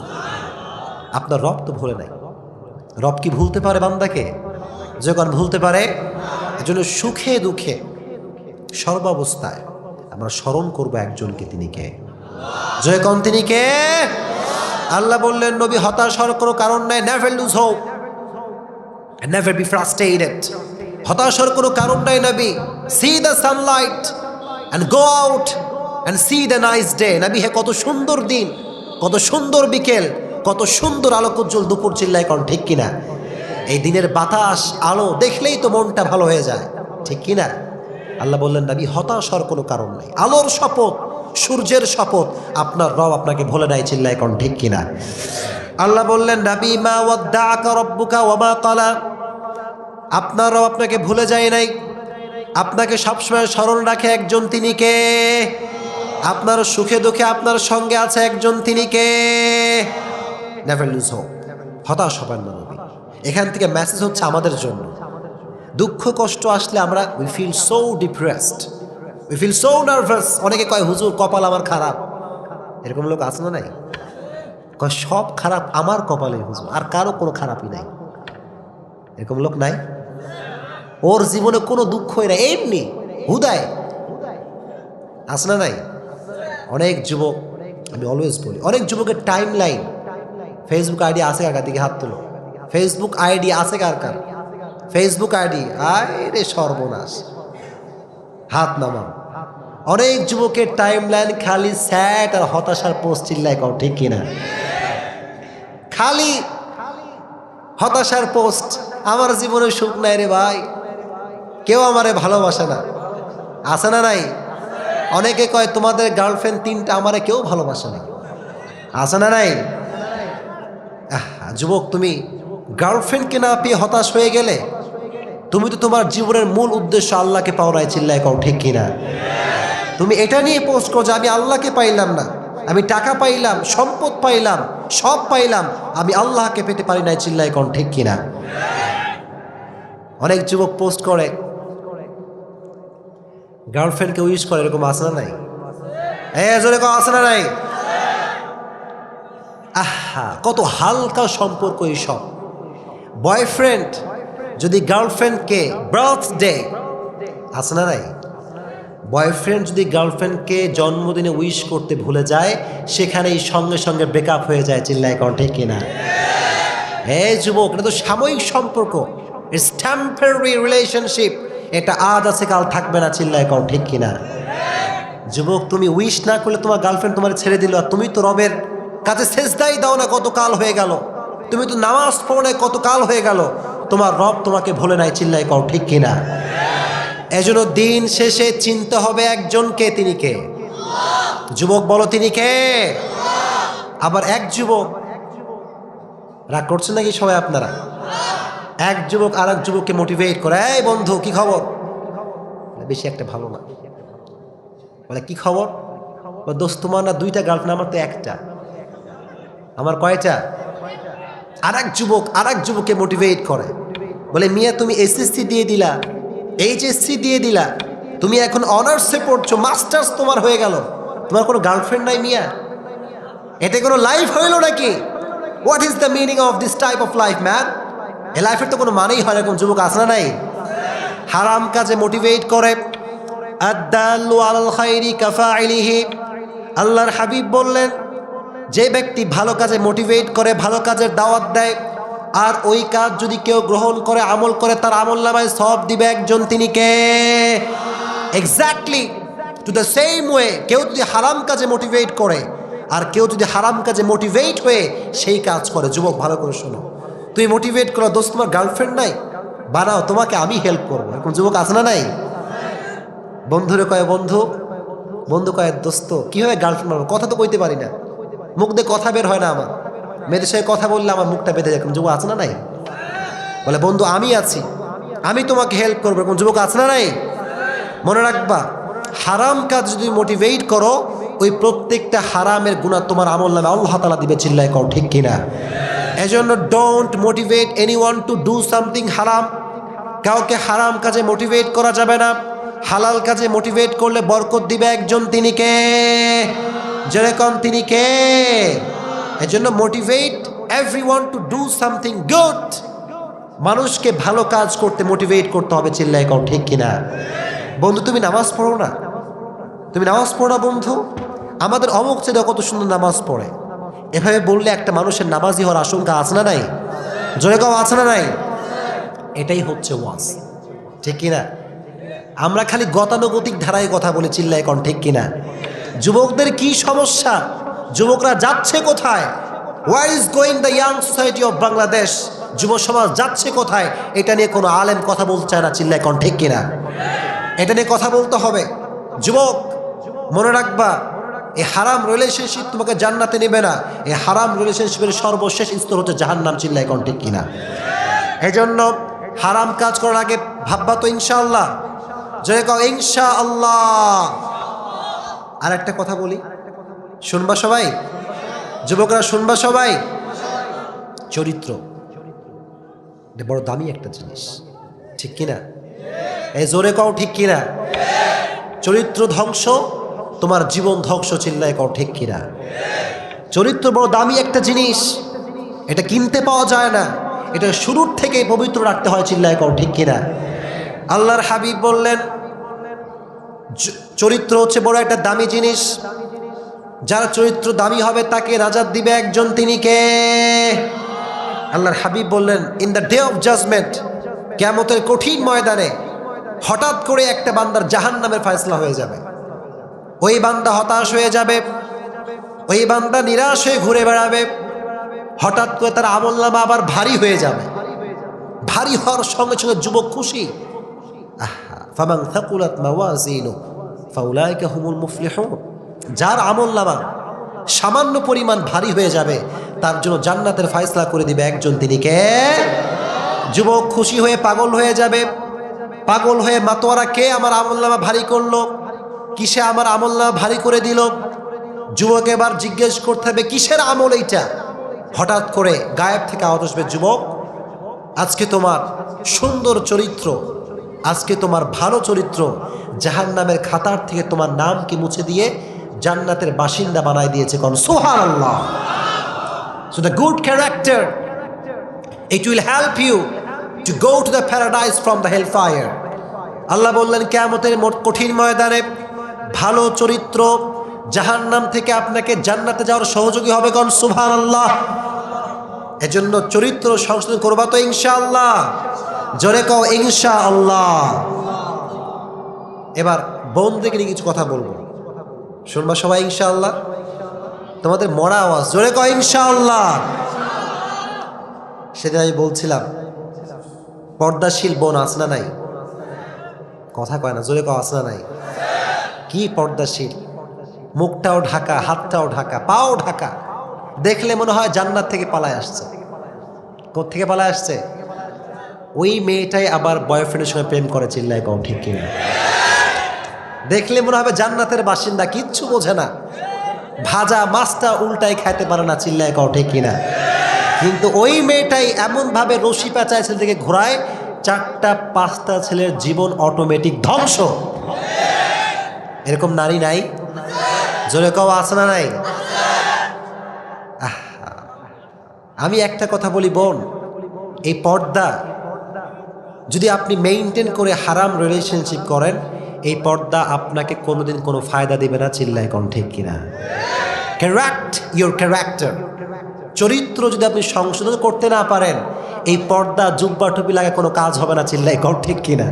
[SPEAKER 1] আপনার রব তো ভুলে নাই। রব কি ভুলতে পারে বান্দাকে? যখন ভুলতে পারে। এজন্য সুখে দুঃখে সর্বাবস্থায় আমরা স্মরণ করবো একজনকে, তিনি কে? যখন তিনি কে? আল্লাহ বললেন নবী হতাশ হওয়ার কোনো কারণ নাই। Never lose hope and never be frustrated. হতাশ হওয়ার কোনো কারণ নাই নবী। See the sunlight and go out and see the nice day. নবী হে কত সুন্দর দিন, কত সুন্দর বিকেল, কত সুন্দর আলোকোজ্জ্বল দুপুর। চিল্লায় কোন ঠিক কিনা? এই দিনের বাতাস আলো দেখলেই তো মনটা ভালো হয়ে যায়, ঠিক কিনা? আল্লাহ বললেন নবী হতাশ হওয়ার কোনো কারণ নাই। আলোর শপথ, সূর্যের শপথ, আপনার রব আপনাকে ভুলে নাই। চিল্লায় কোন ঠিক কিনা? আল্লাহ বললেন নবী মা ওয়াদ্দাআকা রাব্বুকা ওয়া মা ক্বালা। আপনার রব আপনাকে ভুলে যায় নাই, আপনাকে সবসময় স্মরণ রাখে একজন, তিনি কে? আপনার সুখে দুঃখে আপনার সঙ্গে আছে একজন, তিনি কে? Never lose hope. হতাশ হবেন না নবী। এখান থেকে মেসেজ হচ্ছে আমাদের জন্য, দুঃখ কষ্ট আসলে আমরা we feel so depressed, we feel so nervous. অনেকে কয় হুজুর কপাল আমার খারাপ। এরকম লোক আছে না নাই? কয় সব খারাপ আমার কপালে হুজুর, আর কারো কোনো খারাপই নাই। এরকম লোক নাই? ওর জীবনে কোনো দুঃখই নাই, এমনি হুদায়। আছে না নাই? অনেক যুবক, আমি অলওয়েজ বলি, অনেক যুবকের টাইম লাইন, ফেসবুক আইডি আছে কার? দিকে হাত তুলো। ফেসবুক আইডি আছে কার কার? ফেসবুক আইডি, আরে সর্বনাশ, হাত নামাও। অনেক যুবকের টাইম লাইন খালি স্যাড আর হতাশার পোস্ট। চিল্লায় কও ঠিক কিনা? খালি হতাশার পোস্ট, আমার জীবনে সুখ নাই রে ভাই, কেউ আমারে ভালোবাসে না। আছে না নাই? অনেকে কয় তোমাদের গার্লফ্রেন্ড 3টা, আমারে কেউ ভালোবাসে না। আছে না নাই? যুবক, তুমি গার্লফ্রেন্ডকে না পেয়ে হতাশ হয়ে গেলে, তুমি তো তোমার জীবনের মূল উদ্দেশ্য আল্লাহকে পাওয়া নাই, চিল্লায় কও ঠিক কিনা? তুমি এটা নিয়ে পোস্ট করো যে আমি আল্লাহকে পাইলাম না, আমি টাকা পাইলাম, সম্পদ পাইলাম, সব পাইলাম, আমি আল্লাহকে পেতে পারি নাই, চিল্লায় কও ঠিক কিনা? অনেক যুবক পোস্ট করে গার্লফ্রেন্ডকে উইশ করে, এরকম আছে না নাই? জোরে কও, আছে না নাই? আহা, কত হালকা সম্পর্ক এইসব। বয়ফ্রেন্ড যদি গার্লফ্রেন্ডকে বার্থডে, আছে না নাই? বয়ফ্রেন্ড যদি গার্লফ্রেন্ডকে জন্মদিনে উইশ করতে ভুলে যায়, সেখানেই সঙ্গে সঙ্গে ব্রেকআপ হয়ে যায়, চিল্লায় কও ঠিক কিনা? যুবক, এটা তো সাময়িক সম্পর্ক, ইটস টেম্পোরারি রিলেশনশিপ, এটা আজ আছে কাল থাকবে না, চিল্লায় কও ঠিক কিনা? যুবক, তুমি উইশ না করলে তোমার গার্লফ্রেন্ড তোমার ছেড়ে দিল, আর তুমি তো রবের কাছে সেজদাই দাও না, কত কাল হয়ে গেল, তুমি তো নামাজ পড়ো না, কত কাল হয়ে গেল, তোমার রব তোমাকে ভুলে নাই, চিল্লায় কও ঠিক কিনা? এজন্য দিন শেষে চিনতে হবে একজনকে, তিনি কে? যুবক বলো, তিনি কে? আবার এক যুবক, রাগ করছেন নাকি সবাই আপনারা? এক যুবক আর এক যুবককে মোটিভেট করে, এই বন্ধু কি খবর? বেশি একটা ভালো না, বলে কি খবর? দোস্ত, তোমার না 2টা গার্লফ্রেন্ড, আমার তো একটা। আমার কয়টা? আর এক যুবক আর এক যুবককে মোটিভেট করে, বলে মিয়া তুমি এসএসসি দিয়ে দিলা, এইচএসসি দিয়ে দিলা, তুমি এখন অনার্সে পড়ছো, মাস্টার্স তোমার হয়ে গেল, তোমার কোনো গার্লফ্রেন্ড নাই মিয়া? এটা কোনো লাইফ হইল নাকি? What is the meaning of this type of life man? এ লাইফের তো কোনো মানেই হয় না। এরকম যুবক আছে না নাই? হারাম কাজে মোটিভেট করে। আদ-দাল্লু আলাল খায়রি কাফাইলিহি, আল্লাহর হাবিব বললেন, যে ব্যক্তি ভালো কাজে মোটিভেট করে, ভালো কাজের দাওয়াত দেয়, আর ওই কাজ যদি কেউ গ্রহণ করে, আমল করে, তার আমল নামায় সওয়াব দিবে একজন, তিনি কে? Exactly to the same way, কেউ যদি হারাম কাজে মোটিভেট করে, আর কেউ যদি হারাম কাজে মোটিভেট হয়ে সেই কাজ করে। যুবক ভালো করে শোনো, তুমি মোটিভেট করো, দোস্ত তোমার গার্লফ্রেন্ড নাই, বানাও, তোমাকে আমি হেল্প করবো, এরকম যুবক আছে না নাই? বন্ধুরে কয় বন্ধু, বন্ধু কয় দোস্ত কীভাবে গার্লফ্রেন্ড বানাবো, কথা তো কইতে পারি না, মুখ দিয়ে কথা বের হয় না আমার, মেয়েদের সাথে কথা বললে আমার মুখটা বেঁধে যায়, যুবক আছে না নাই? বলে বন্ধু আমি আছি, আমি তোমাকে হেল্প করবো, এরকম যুবক আছে না নাই? মনে রাখবা, হারাম কাজ যদি মোটিভেট করো, ওই প্রত্যেকটা হারামের গুনাহ তোমার আমল নামে আল্লাহ তাআলা দিবে, চিল্লায় কও ঠিক কিনা? এজন্য don't motivate anyone to do something হারাম। কাউকে হারাম কাজে মোটিভেট করা যাবে না। হালাল কাজে মোটিভেট করলে বরকত দিবে একজন, তিনি কে? যেরকম তিনি কে? এজন্য motivate everyone to do something good. মানুষকে ভালো কাজ করতে মোটিভেট করতে হবে, চিল্লায় কও ঠিক কিনা? বন্ধু তুমি নামাজ পড়ো না, তুমি নামাজ পড়ো না বন্ধু, আমাদের অমুক ছেলে কত সুন্দর নামাজ পড়ে, এভাবে বললে একটা মানুষের নামাজি হওয়ার আশঙ্কা আছে না নাই? জোরে কও আছে না নাই? এটাই হচ্ছে ওয়াজ, ঠিক কিনা? আমরা খালি গতানুগতিক ধারায় কথা বলে, চিল্লায় কন ঠিক কিনা? যুবকদের কি সমস্যা? যুবকরা যাচ্ছে কোথায়? Where is going the young society of Bangladesh? যুব সমাজ যাচ্ছে কোথায়? এটা নিয়ে কোনো আলেম কথা বলতে চায় না, চিল্লায় কন ঠিক কিনা? এটা নিয়ে কথা বলতে হবে। যুবক মনে রাখবা, এই হারাম রিলেশনশিপ তোমাকে জান্নাতে নেবে না, এই হারাম রিলেশনশিপের সর্বশেষ স্তর হচ্ছে জাহান্নাম, চিল্লায় কন ঠিক কিনা? এজন্য হারাম কাজ করার আগে ভাববা তো ইনশাআল্লাহ, জয় কও ইনশাআল্লাহ। আর একটা কথা বলি, শুনবা সবাই? যুবকরা শুনবা সবাই? চরিত্র এটা বড় দামি একটা জিনিস, ঠিক কিনা? এই জোরে কও ঠিক কিনা? চরিত্র ধ্বংস, তোমার জীবন ধ্বংস, চিল্লায় কও ঠিক কিনা? চরিত্র বড় দামি একটা জিনিস, এটা কিনতে পাওয়া যায় না, এটা শুরুর থেকে পবিত্র রাখতে হয়, চিল্লায় কও ঠিক কিনা? আল্লাহর হাবিব বললেন চরিত্র হচ্ছে বড় একটা দামি জিনিস, যার চরিত্র দামি হবে তাকে নাজাত দিবে একজন, তিনি কে? আল্লাহর হাবিব বললেন in the day of judgement, কিয়ামতের কঠিন ময়দানে হঠাৎ করে একটা বান্দার জাহান্নামের ফয়সালা হয়ে যাবে। ওই বান্দা হতাশ হয়ে যাবে, ওই বান্দা নিরাশ হয়ে ঘুরে বেড়াবে, হঠাৎ করে তার আমলনামা আবার ভারী হয়ে যাবে। ভারী হওয়ার সঙ্গে সঙ্গে যুবক খুশি, ফামান থাকুলাত মাওয়াজিনু ফাউলাইকা হুমুল মুফলিহুন। যার আমলনামা সামান্য পরিমাণ ভারী হয়ে যাবে তার জন্য জান্নাতের ফয়সালা করে দিবে একজন, তিনি কে? যুবক খুশি হয়ে পাগল হয়ে যাবে। পাগল হয়ে মাতোয়ারা, কে আমার আমলনামা ভারী করলো? কিসে আমার আমলনামা ভারী করে দিল? যুবক এবার জিজ্ঞেস করতে হবে কিসের আমল এইটা? হঠাৎ করে গায়েব থেকে আওয়াজ আসবে, যুবক আজকে তোমার সুন্দর চরিত্র, আজকে তোমার ভালো চরিত্র জাহান্নামের খাতার থেকে তোমার নামকে মুছে দিয়ে জান্নাতের বাসিন্দা বানায় দিয়েছে। কোন সুবহানাল্লাহ। So the good character, it will help you to go to the paradise from the hellfire. আল্লাহ বললেন কিয়ামতের কঠিন ময়দানে ভালো চরিত্র জাহান্নাম থেকে আপনাকে জান্নাতে যাওয়ার সহযোগী হবে। কোন সুবহানাল্লাহ। এজন্য চরিত্র সংশোধন করবা তো ইনশাআল্লাহ। জোরে কও ইনশাআল্লাহ। এবার বোনদেরকে নিয়ে কিছু কথা বলবো, শুনবা সবাই ইনশাআল্লাহ। তোমাদের মরা আওয়াজ, জোরে কও ইনশাআল্লাহ। সেদিন আমি বলছিলাম পর্দাশীল বোন আছে না নাই? কথা কয় না, জোরে কও আছে না নাই? কি পর্দাশীল? মুখটাও ঢাকা, হাতটাও ঢাকা, পাও ঢাকা, দেখলে মনে হয় জান্নাত থেকে পালায় আসছে। কোত্থেকে পালায় আসছে? ওই মেয়েটাই আবার বয়ফ্রেন্ডের সঙ্গে প্রেম করে, চিল্লায় কও ঠিক কিনা? দেখলে মনে হবে জান্নাতের বাসিন্দা, কিচ্ছু বোঝে না, ভাজা মাছটা উল্টাই খাইতে পারে না, চিল্লায় কও ঠিক কিনা? কিন্তু ওই মেয়েটাই এমনভাবে রশি পেঁচায় ছেলেকে ঘোরায়, 4টা-5টা ছেলের জীবন অটোমেটিক ধ্বংস। এরকম নারী নাই? জোরে কও আছে না নাই? আমি একটা কথা বলি বোন, এই পর্দা যদি আপনি মেইনটেইন করে হারাম রিলেশনশিপ করেন, এই পর্দা আপনাকে কোনোদিন কোনো ফায়দা দিবে না, চিল্লায় কোন ঠিক কিনা? কারেক্ট ইউর ক্যারেক্টার, চরিত্র যদি আপনি সংশোধন করতে না পারেন, এই পর্দা জুব্বা টুপি লাগে কোনো কাজ হবে না, চিল্লায় কোন ঠিক কিনা?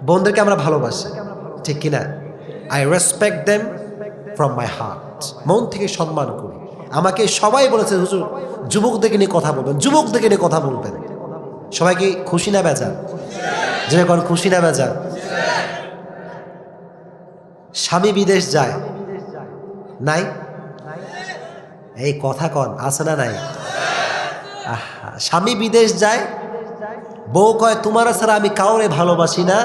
[SPEAKER 1] বোনদেরকে আমরা ভালোবাসি, ঠিক কিনা? I respect them from my heart, মন থেকে সম্মান করি। আমাকে সবাই বলেছে হুজুর যুবকদেরকে নিয়ে কথা বলবেন, যুবকদেরকে নিয়ে কথা বলবেন। সবাই কি খুশি না বেজার? যে কোন খুশি না বেজার? স্বামী বিদেশ যায় নাই? এই কথা কন আছে না নাই? স্বামী বিদেশ যায়, বউ কয় তোমার ছাড়া আমি কাউরে ভালোবাসি না,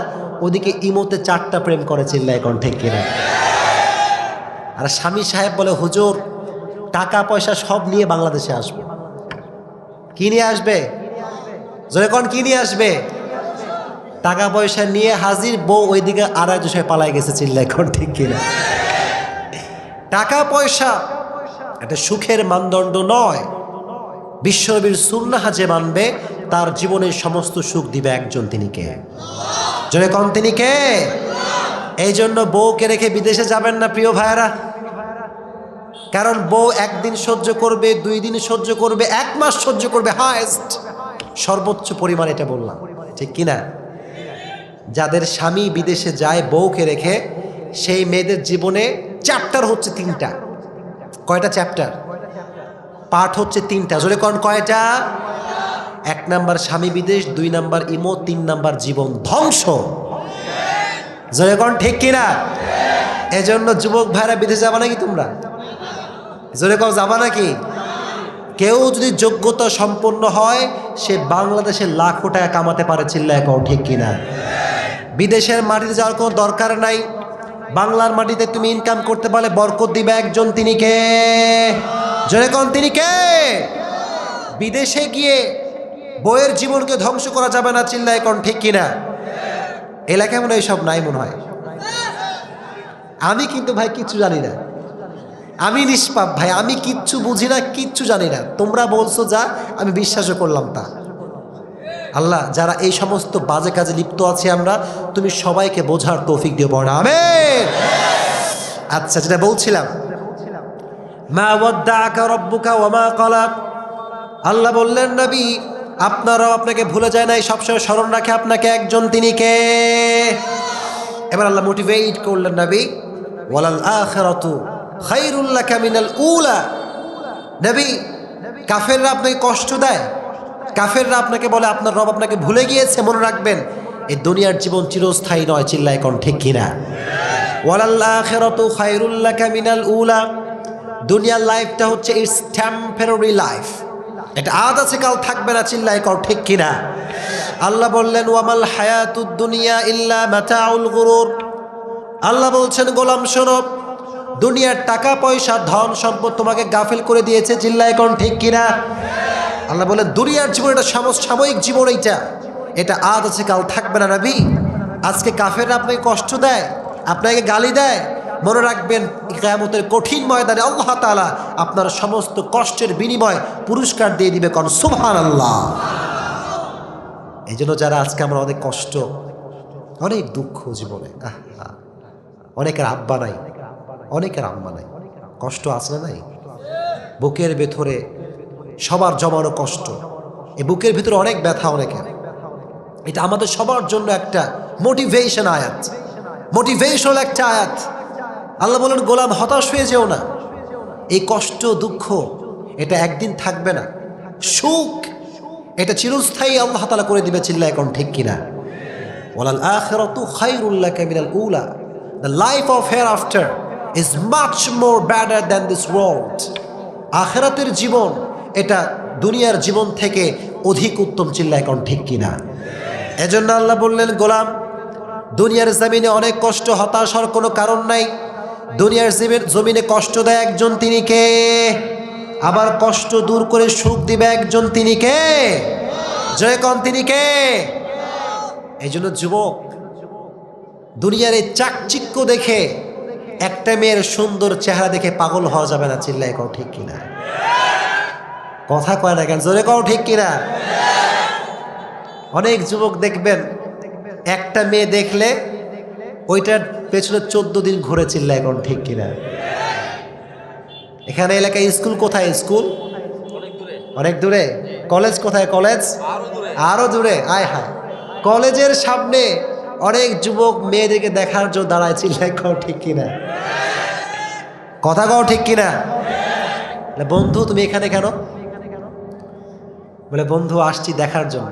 [SPEAKER 1] ওদিকে ইমোতে 4টা প্রেম করে, চিল্লায় কোন ঠিক কিনা? আর স্বামী সাহেব বলে হুজুর টাকা পয়সা সব নিয়ে বাংলাদেশে আসবে। কি নিয়ে আসবে? জোরে কোন কি নিয়ে আসবে? টাকা পয়সা নিয়ে হাজির, বউ ওইদিকে আর এক দেশে পালাই গেছে, চিল্লায় কোন ঠিক কিনা? টাকা পয়সা একটা সুখের মানদণ্ড নয়। বিশ্বনবীর সুন্নাহ যে মানবে তার জীবনের সমস্ত সুখ দিবে একজন, তিনি কে? জোরে কোন তিনি কে? এই জন্য বউকে রেখে বিদেশে যাবেন না প্রিয় ভাইয়েরা, কারণ বউ 1 দিন সহ্য করবে, 2 দিন সহ্য করবে, 1 মাস সহ্য করবে, হায়েস্ট সর্বোচ্চ পরিমাণ, এটা বললাম ঠিক কিনা? যাদের স্বামী বিদেশে যায় বউকে রেখে, সেই মেয়েদের জীবনে চ্যাপ্টার হচ্ছে 3টা। কয়টা চ্যাপ্টার? পাঠ হচ্ছে 3টা। জোরে কোন কয়টা? 1 নাম্বার স্বামী বিদেশ, 2 নাম্বার ইমো, 3 নাম্বার জীবন ধ্বংস। জোরে কোন ঠিক কিনা? এজন্য যুবক ভাইরা বিদেশে যাবা নাকি তোমরা? জোরে কও যাবা নাকি? কেউ যদি যোগ্যতা সম্পন্ন হয় সে বাংলাদেশে লাখো টাকা কামাতে পারে, চিল্লায় কও ঠিক কিনা? বিদেশের মাটিতে যাওয়ার কোনো দরকার নাই, বাংলার মাটিতে তুমি ইনকাম করতে পারলে বরকত দিবে একজন, তিনি কে? জোরে কোন তিনি কে? বিদেশে গিয়ে বইয়ের জীবনকে ধ্বংস করা যাবে না, চিল্লায় কোন ঠিক কিনা? এলাকায় মনে হয় সব নাই মনে হয়। আমি কিন্তু ভাই কিচ্ছু জানি না, আমি নিষ্পাপ ভাই, আমি কিচ্ছু বুঝি না, কিচ্ছু জানি না। তোমরা বলছো যা, আমি বিশ্বাসও করলাম তা। আল্লাহ যারা এই সমস্ত বাজে কাজে লিপ্ত আছে আমরা, তুমি সবাইকে বোঝার তৌফিক দিও, বড় আমিন। আচ্ছা, যেটা বলছিলাম, মা ওয়াদ্দাআকা রাব্বুকা ওয়া মা ক্বালা, আল্লাহ বললেন নবী আপনারাও আপনাকে ভুলে যায় নাই, সবসময় স্মরণ রাখে আপনাকে একজন, তিনি কে? এবার আল্লাহ মোটিভেট করলেন নবী, ওয়ালাল আখিরাতু খায়রুল লাকা মিনাল উলা, নবী, কাফেররা আপনাকে কষ্ট দেয়, কাফেররা আপনাকে বলে আপনার রব আপনাকে ভুলে গিয়েছে, মনে রাখবেন এই দুনিয়ার জীবন চিরস্থায়ী নয়। চিল্লায় কোন ঠিক কিনা? ওয়ালাল আখিরাতু খায়রুল লাকা মিনাল উলা। দুনিয়ার লাইফটা হচ্ছে ইটস টেম্পোরারি লাইফ, এটা আজ আছে কাল থাকবে না। চিল্লায় কোন ঠিক কিনা? আল্লাহ বললেন ওয়ামাল হায়াতুদ দুনিয়া ইল্লা মাতাউল গুরুর। আল্লাহ বলছেন গোলাম শোনো, দুনিয়ার টাকা পয়সা ধন সম্পদ তোমাকে গাফেল করে দিয়েছে। চিল্লায় কোন ঠিক কিনা? আল্লাহ বলেন দুনিয়ার জীবন এটা সাময়িক জীবন, এটা আজ আছে কাল থাকবে না। নবী, আজকে কাফেররা আপনাকে কষ্ট দেয়, আপনাকে গালি দেয়, মনে রাখবেন কিয়ামতের কঠিন ময়দানে আল্লাহ তাআলা আপনার সমস্ত কষ্টের বিনিময় পুরস্কার দিয়ে দিবে। কোন সুবহানাল্লাহ। এই জন্য যারা আজকে আমরা অনেক কষ্ট, অনেক দুঃখ জীবনে, অনেকের আব্বা নাই, অনেকের আম্মা নাই, কষ্ট আছে না নাই? বুকের ভেতরে সবার জমানো কষ্ট, এই বুকের ভিতরে অনেক ব্যথা অনেকের। এটা আমাদের সবার জন্য একটা মোটিভেশন আয়াত, মোটিভেশনাল একটা আয়াত। আল্লাহ বলেন গোলাম হতাশ হয়ে যেও না, এই কষ্ট দুঃখ এটা একদিন থাকবে না, সুখ এটা চিরস্থায়ী আল্লাহ তাআলা করে দিবে। চিল্লায় কোন ঠিক কিনা? ওয়ালাল আখিরাতু খায়রুল লাকা মিনাল উলা। The life of hereafter is much more better than this world. আখিরাতের জীবন এটা দুনিয়ার জীবন থেকে অধিক উত্তম। চিল্লায় কোন ঠিক কিনা? এজন্য আল্লাহ বললেন গোলাম, দুনিয়ার জমিনে অনেক কষ্ট, হতাশ হওয়ার কোনো কারণ নাই। দুনিয়ার জমিনে কষ্ট দেয় একজন, তিনি কে? আবার কষ্ট দূর করে সুখ দিবে একজন, তিনি কে? জয় কোন তিনি কে? এই জন্য যুবক, দুনিয়ার এই চাকচিক্য দেখে একটা মেয়ের সুন্দর চেহারা দেখে পাগল হওয়া যাবে না। চিল্লায় কোন ঠিক কিনা? কথা কয় না কেন? জোরে কোন ঠিক কিনা? অনেক যুবক দেখবেন একটা মেয়ে দেখলে ওইটার পেছনে 14 দিন ঘুরে। চিল্লায় কোন ঠিক কিনা? এখানে এলাকায় স্কুল কোথায়? স্কুল অনেক দূরে। কলেজ কোথায়? কলেজ আরো দূরে। আয় হায়, কলেজের সামনে অনেক যুবক মেয়েদেরকে দেখার জন্য দাঁড়ায়। চিল্লায় কোন ঠিক কিনা? কথা কও ঠিক কিনা? বন্ধু তুমি এখানে কেন? বলে বন্ধু আসছি দেখার জন্য।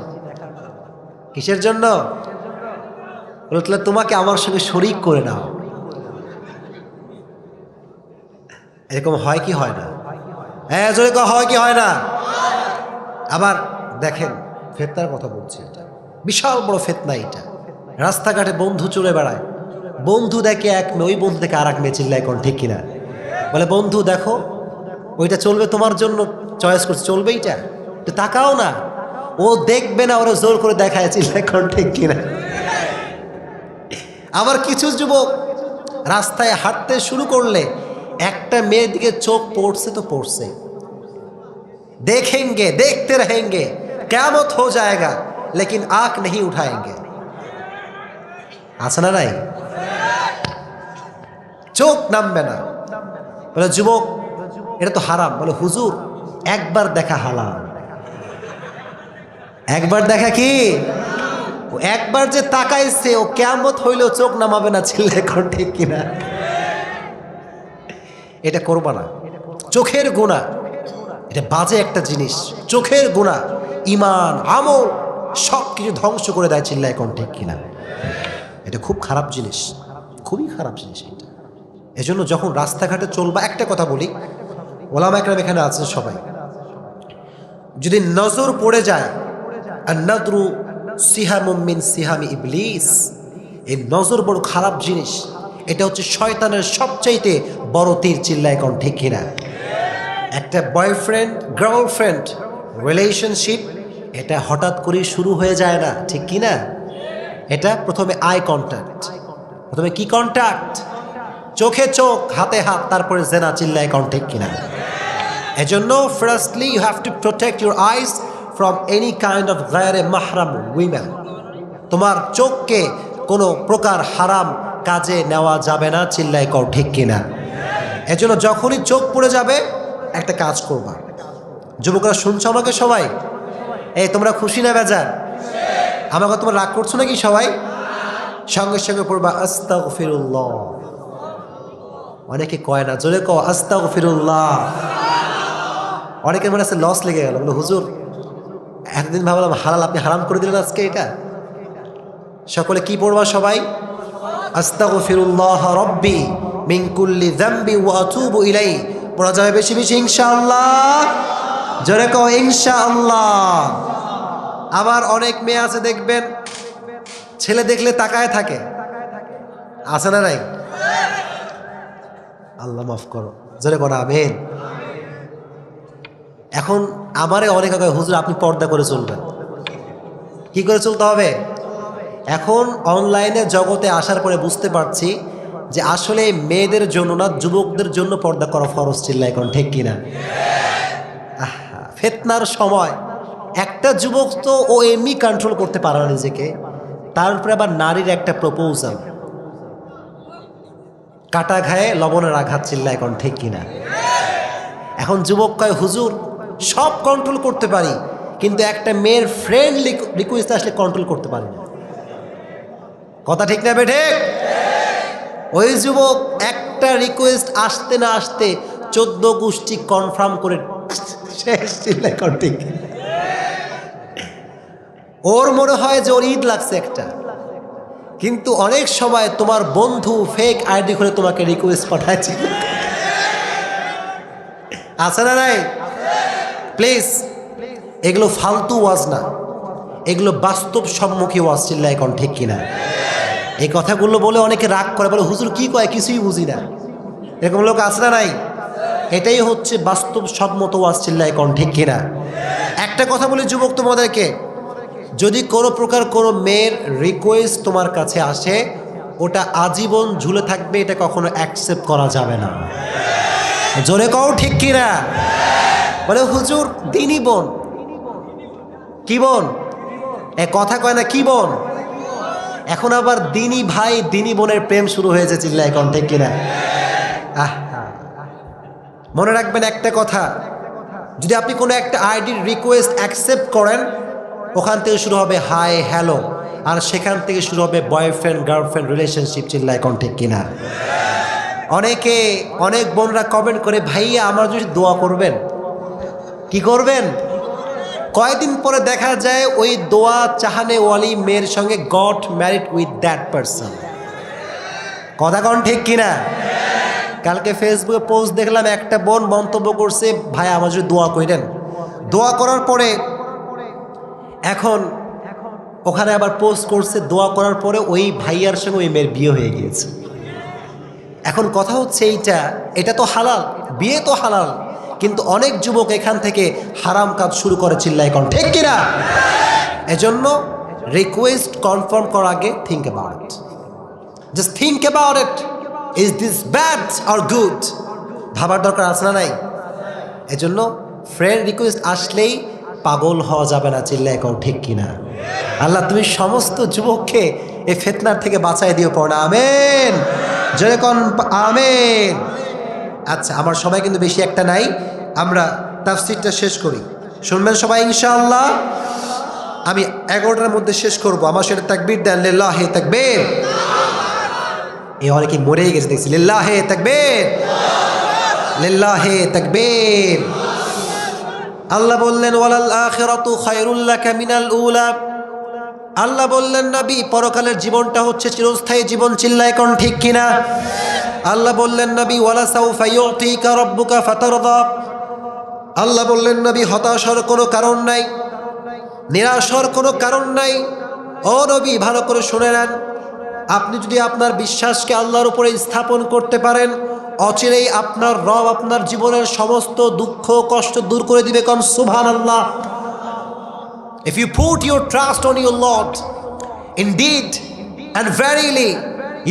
[SPEAKER 1] কিসের জন্য? বলে তাহলে তোমাকে আমার সঙ্গে শরীক করে নাও। এরকম হয় কি হয় না? হ্যাঁ জোরে হয় কি হয় না? আবার দেখেন ফেতনার কথা বলছি, এটা বিশাল বড় ফেতনা। এটা রাস্তাঘাটে বন্ধু চলে বেড়ায়, বন্ধু দেখে এক মেয়ে, ওই বন্ধু দেখে আর এক মেয়ে। চিল্লায় কোন ঠিক কিনা? বলে বন্ধু দেখো ওইটা চলবে, তোমার জন্য চয়েস করছে, চলবে এইটা, তো তাকাও না। ও দেখবে না, ওরা জোর করে দেখায়। চিল্লায় কোন ঠিক কিনা? আবার কিছু যুবক রাস্তায় হাঁটতে শুরু করলে একটা মেয়ের দিকে চোখ পড়ছে তো পড়ছে, देखेंगे देखते रहेंगे क़यामत हो जाएगा लेकिन आँख नहीं उठाएंगे। আছে না নাই? চোখ নামবে না। বলে যুবক এটা তো হারাম। বলে হুজুর একবার দেখা হালাল, একবার দেখা কি? ও একবার যে তাকাইছে, ও কিয়ামত হইলেও চোখ নামাবে না। ছেলে কোন ঠিক কিনা? এটা করবা না। চোখের গুনাহ এটা বাজে একটা জিনিস। চোখের গুনাহ ঈমান আমল সব কিছু ধ্বংস করে দেয়। চিল্লায় কোন ঠিক কিনা? এটা খুব খারাপ জিনিস, খুবই খারাপ জিনিস এটা। এজন্য যখন রাস্তাঘাটে চলবা, একটা কথা বলি, ওলামা একরাম এখানে আছেন সবাই, যদি নজর পড়ে যায়, আর নাদরু সিহামুম মিন সিহামি ইবলিস, এই নজর বড় খারাপ জিনিস। এটা হচ্ছে শয়তানের সবচাইতে বড় তীর। চিল্লায় কোন ঠিক কিনা? একটা বয়ফ্রেন্ড গার্লফ্রেন্ড রিলেশনশিপ এটা হঠাৎ করে শুরু হয়ে যায় না, ঠিক কিনা? এটা প্রথমে আই কন্ট্যাক্ট, প্রথমে কি কন্ট্যাক্ট? চোখে চোখ, হাতে হাত, তারপরে জেনা। চিল্লায় কোন ঠিক কিনা? এজন্য firstly you have to protect your eyes from any kind of গায়রে মাহরাম উইমেন। তোমার চোখকে কোনো প্রকার হারাম কাজে নেওয়া যাবে না। চিল্লায় কোন ঠিক কিনা? এজন্য যখনই চোখ পড়ে যাবে একটা কাজ করবা। যুবকরা শুনছো আমাকে সবাই? এই তোমরা খুশি না বেজার? আমাকে তোমরা রাগ করছো নাকি সবাই? সঙ্গে সঙ্গে পড়বা আস্তাগফিরুল্লাহ। অনেকে কয় না, জোরে কও আস্তাগফিরুল্লাহ। অনেকের মনে আছে লস লেগে গেল, বলে হুজুর এতদিন ভাবলাম হালাল, আপনি হারাম করে দিলেন আজকে এটা। সকলে কি পড়বা সবাই? আস্তাগফিরুল্লাহ রব্বি মিন কুল্লি যামবি ওয়া আতুবু ইলাইহি। পড়া যাবে বেশি বেশি ইনশাআল্লাহ। জোরে কও ইনশাআল্লাহ। আবার অনেক মেয়ে আছে দেখবেন, ছেলে দেখলে তাকায় থাকে, আছে না নাই? আল্লাহ মাফ করো, জোরে করো আমিন। এখন আমারে অনেকে কয় হুজুর আপনি পর্দা করে চলবেন। কি করে চলতে হবে? এখন অনলাইনে জগতে আসার পরে বুঝতে পারছি যে আসলে মেয়েদের জন্য না, যুবকদের জন্য পর্দা করা ফরজ। চিল্লা এখন ঠিক কিনা? ফিতনার সময় একটা যুবক তো ও এমনি কন্ট্রোল করতে পারে না নিজেকে, তার উপরে আবার নারীর একটা প্রপোজাল, কাটা ঘায়ে লবণের আঘাত। চিল্লা এখন ঠিক কিনা? এখন যুবক কয় হুজুর সব কন্ট্রোল করতে পারি, কিন্তু একটা মেয়ের ফ্রেন্ড রিকোয়েস্ট আসলে কন্ট্রোল করতে পারি না। কথা ঠিক না বেঠে? ওই যুবক একটা রিকোয়েস্ট আসতে না আসতে 14 গোষ্ঠী কনফার্ম করে শেষ। ঠিক, ওর মনে হয় যে ওর ঈদ লাগছে একটা, কিন্তু অনেক সময় তোমার বন্ধু ফেক আইডি করে তোমাকে রিকোয়েস্ট পাঠাচ্ছে। আছে না নাই? প্লিজ, এগুলো ফালতু ওয়াজ না, এগুলো বাস্তব সম্মুখী ওয়াজ। চিল্লা এখন ঠিক কিনা? এই কথাগুলো বলে অনেকে রাগ করে, বলে হুজুর কি কয় কিছুই বুঝি না, এরকম লোক আছে না নাই? এটাই হচ্ছে বাস্তব সম্মত ওয়াজ। চিল্লা এখন ঠিক কিনা? একটা কথা বলি যুবক তোমাদেরকে, যদি কোনো প্রকার কোনো মেয়ের রিকোয়েস্ট তোমার কাছে আসে, ওটা আজীবন ঝুলে থাকবে, এটা কখনো অ্যাকসেপ্ট করা যাবে না। জোরে কও ঠিক কিনা? বলে হুজুর দিনী বোন। কি বোন? এ কথা কয় না কি বোন? এখন আবার দিনী ভাই দিনী বোনের প্রেম শুরু হয়েছে। চিল্লা এখন ঠিক কিনা? মনে রাখবেন একটা কথা, যদি আপনি কোনো একটা আইডির রিকোয়েস্ট অ্যাকসেপ্ট করেন, ওখান থেকে শুরু হবে হাই হ্যালো, আর সেখান থেকে শুরু হবে বয়ফ্রেন্ড গার্লফ্রেন্ড রিলেশনশিপ। চিল্লা এখন ঠিক কিনা? অনেক বোনরা কমেন্ট করে, ভাইয়া আমার যদি দোয়া করবেন। কি করবেন? কয়েকদিন পরে দেখা যায় ওই দোয়া চাহানে ওয়ালি মেয়ের সঙ্গে got married with that person. কথা কন ঠিক কিনা? কালকে ফেসবুকে পোস্ট দেখলাম, একটা বোন মন্তব্য করছে, ভাই আমার যদি দোয়া করেন। দোয়া করার পরে এখন ওখানে আবার পোস্ট করছে, দোয়া করার পরে ওই ভাইয়ার সঙ্গে ওই মেয়ের বিয়ে হয়ে গিয়েছে। এখন কথা হচ্ছে এটা তো হালাল, বিয়ে তো হালাল, কিন্তু অনেক যুবক এখান থেকে হারাম কাজ শুরু করে। চিল্লা এখন ঠিক কিনা? এজন্য রিকোয়েস্ট কনফার্ম করার আগে think about it, just think about it, is this bad or good, ভাবার দরকার আছে না নাই? এজন্য ফ্রেন্ড রিকোয়েস্ট আসলেই পাগল হওয়া যাবে না। চিল্লা এখন ঠিক কিনা? আল্লাহ তুমি সমস্ত যুবককে এই ফিতনার থেকে বাঁচাই দিও, পড়া আমেন। জোরে কোন আমেন। আচ্ছা, আমার সময় কিন্তু বেশি একটা নাই, আমরা তাফসীরটা শেষ করি, শুনবেন সবাই ইনশাআল্লাহ। আমি 11টার মধ্যে শেষ করব। আমার সাথে তাকবীর দেন, লিল্লাহি তাকবীর। এই অনেকে মরেই গেছে দেখছি। লিল্লাহি তাকবীর, লিল্লাহি তাকবীর। আল্লাহ বললেন ওয়ালাল আখিরাতু খায়রুল লাকা মিনাল উলা। আল্লাহ বললেন নবী পরকালের জীবনটা হচ্ছে চিরস্থায়ী জীবন। চিল্লায় কোন ঠিক কিনা? আল্লাহ বললেন নবী ওয়ালা সাউফা ইউতিকা রাব্বুকা ফাতারদা। আল্লাহ বললেন নবী হতাশার কোনো কারণ নাই, নিরাশার কোনো কারণ নাই। ও নবী ভালো করে শুনে নেন, আপনি যদি আপনার বিশ্বাসকে আল্লাহর উপরে স্থাপন করতে পারেন, অচিরেই আপনার রব আপনার জীবনের সমস্ত দুঃখ কষ্ট দূর করে দিবে। কোন সুবহানাল্লাহ। If you put your trust on your Lord, indeed and verily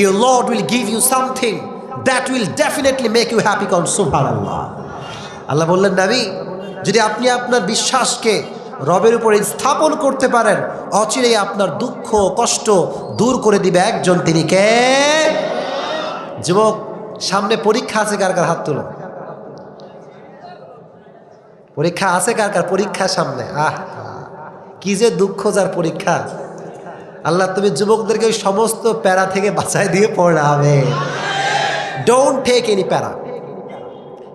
[SPEAKER 1] your Lord will give you something that will definitely make you happy. কোন সুবহানাল্লাহ। আল্লাহ বললেন নবী যদি আপনি আপনার বিশ্বাসকে রবের উপরে স্থাপন করতে পারেন, অচিরেই আপনার দুঃখ কষ্ট দূর করে দিবে একজন, তিনি কে? যুবক, সামনে পরীক্ষা আছে, কার কার হাত তুলো। পরীক্ষা আছে কার কার? পরীক্ষা সামনে। কি যে দুঃখ যার পরীক্ষা। আল্লাহ তুমি যুবকদেরকে ওই সমস্ত প্যারা থেকে বাঁচাই দিয়ে পড়াবে। ডোন্ট টেক এনি প্যারা,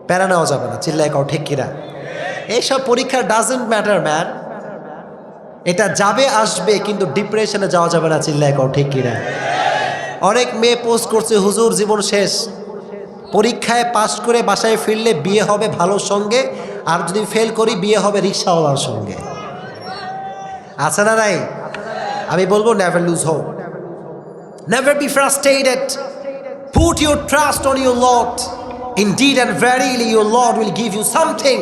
[SPEAKER 1] প্যারা নেওয়া যাবে না। চিল্লায় কাও ঠিক কিনা? এইসব পরীক্ষা ডাজন্ট ম্যাটার ম্যান, এটা যাবে আসবে, কিন্তু ডিপ্রেশনে যাওয়া যাবে না। চিল্লায় কও ঠিক কিনা? অনেক মেয়ে পোস্ট করছে, হুজুর জীবন শেষ, পরীক্ষায় পাশ করে বাসায় ফিরলে বিয়ে হবে ভালোর সঙ্গে, আর যদি ফেল করি বিয়ে হবে রিক্সাওয়ালার সঙ্গে। আছে না নাই? আমি বলবো never lose hope, never be frustrated, put your trust on your lord, indeed and verily your lord will give you something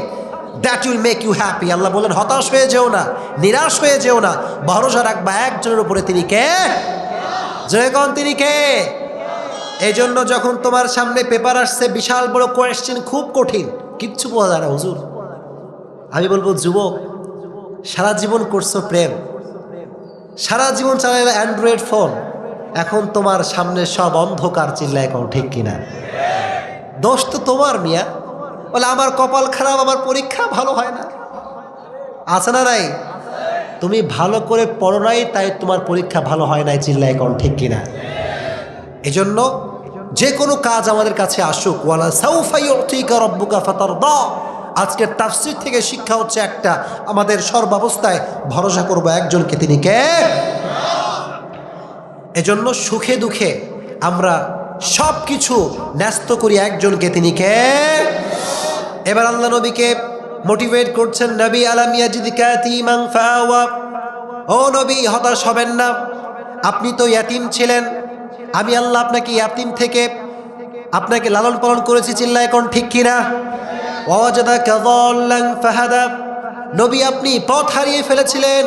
[SPEAKER 1] that will make you happy. আল্লাহ বলেন হতাশ হয়ে যেও না, নিরাশ হয়ে যেও না, ভরসা রাখবা একজনের উপরে, তিনি কে? যখন তিনি কে? এই জন্য যখন তোমার সামনে পেপার আসছে বিশাল বড় কোয়েশ্চেন, খুব কঠিন, কিচ্ছু বোঝা যায় না হুজুর, আমি বলবো যুবক, সারা জীবন করছো প্রেম, সারা জীবন চালাইলে অ্যান্ড্রয়েড ফোন, এখন তোমার সামনে সব অন্ধকার। চিল্লায় কও ঠিক কিনা? দোষ তো তোমার মিয়া। বলে আমার কপাল খারাপ, আমার পরীক্ষা ভালো হয় না। আছে না নাই? তুমি ভালো করে পড়ো নাই, তাই তোমার পরীক্ষা ভালো হয় নাই। চিল্লায় কও ঠিক কিনা? এজন্য যে কোনো কাজ আমাদের কাছে আসুক, ওয়ালা সাউফা ইউতিকা রাব্বুকা ফাতারদা। আজকের তাফসীর থেকে শিক্ষা হচ্ছে একটা, আমাদের সর্বাবস্থায় ভরসা করব একজনকে, তিনি কে? এজন্য সুখে দুঃখে আমরা সব কিছু ন্যস্ত করি একজনকে, তিনি কে? এবার আল্লাহ নবীকে মোটিভেট করছেন, নবী আলাম ইয়াজিদকা ইয়াতীমান ফাআওয়া, ও নবী হতাশ হবেন না, আপনি তো ইয়াতিম ছিলেন, আমি আল্লাহ আপনাকে ইয়াতিম থেকে আপনাকে লালন পালন করেছি। চিল্লায় কোন ঠিক কিনা? ওয়াজাদাকা যাল্লান ফাহাদা, নবী আপনি পথ হারিয়ে ফেলেছিলেন,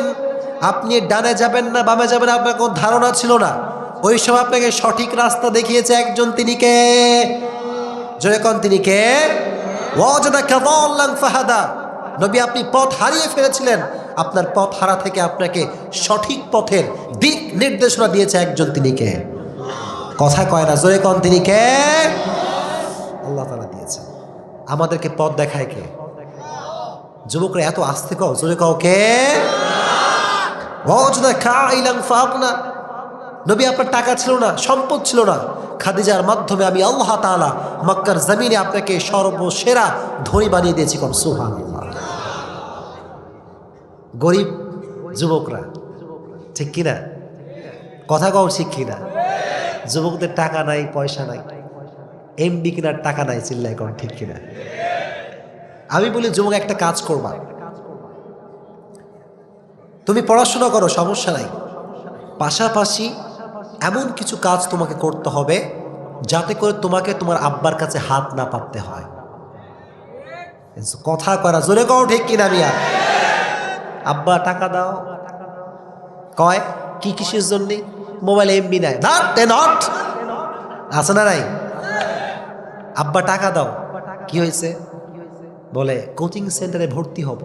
[SPEAKER 1] আপনি ডানে যাবেন না বামে যাবেন আপনার কোনো ধারণা ছিল না, ওই সময় আপনাকে সঠিক রাস্তা দেখিয়েছে একজন, তিনি কে? জয় কোন তিনি কে? ওয়াজাদাকা যাল্লান ফাহাদা, নবী আপনি পথ হারিয়ে ফেলেছিলেন, আপনার পথ হারা থেকে আপনাকে সঠিক পথের দিক নির্দেশনা দিয়েছে একজন, তিনি কে? কথা কয় না, জোরে কোন তিনি কে? আল্লাহ তাআলা দিয়েছেন। আমাদেরকে পথ দেখায় কে? যুবকরা এত আস্তে কও, জোরে কও কে? নবী আপনার টাকা ছিল না, সম্পদ ছিল না, খাদিজার মাধ্যমে আমি আল্লাহ তাআলা মক্কার জমিনে আপনাকে সর্বসেরা ধনী বানিয়ে দিয়েছি। কোন সুবহানাল্লাহ। গরিব যুবকরা, ঠিক কিনা? কথা কও ঠিক কিনা? যুবকদের টাকা নাই, পয়সা নাই, এমবি কেনার টাকা নাই। চিল্লায় কোন ঠিক কিনা? আমি বলি যুবক একটা কাজ করবা, তুমি পড়াশোনা করো সমস্যা নাই, পাশাপাশি এমন কিছু কাজ তোমাকে করতে হবে যাতে করে তোমাকে তোমার আব্বার কাছে হাত না পাততে হয়। কথা করা, জোরে কও ঠিক কিনা মিয়া? আব্বা টাকা দাও, কয় কি কিসের জন্যে? মোবাইল এমবি নাই, নট আছে না নাই? আব্বা টাকা দাও, কি হয়েছে? বলে কোচিং সেন্টারে ভর্তি হব,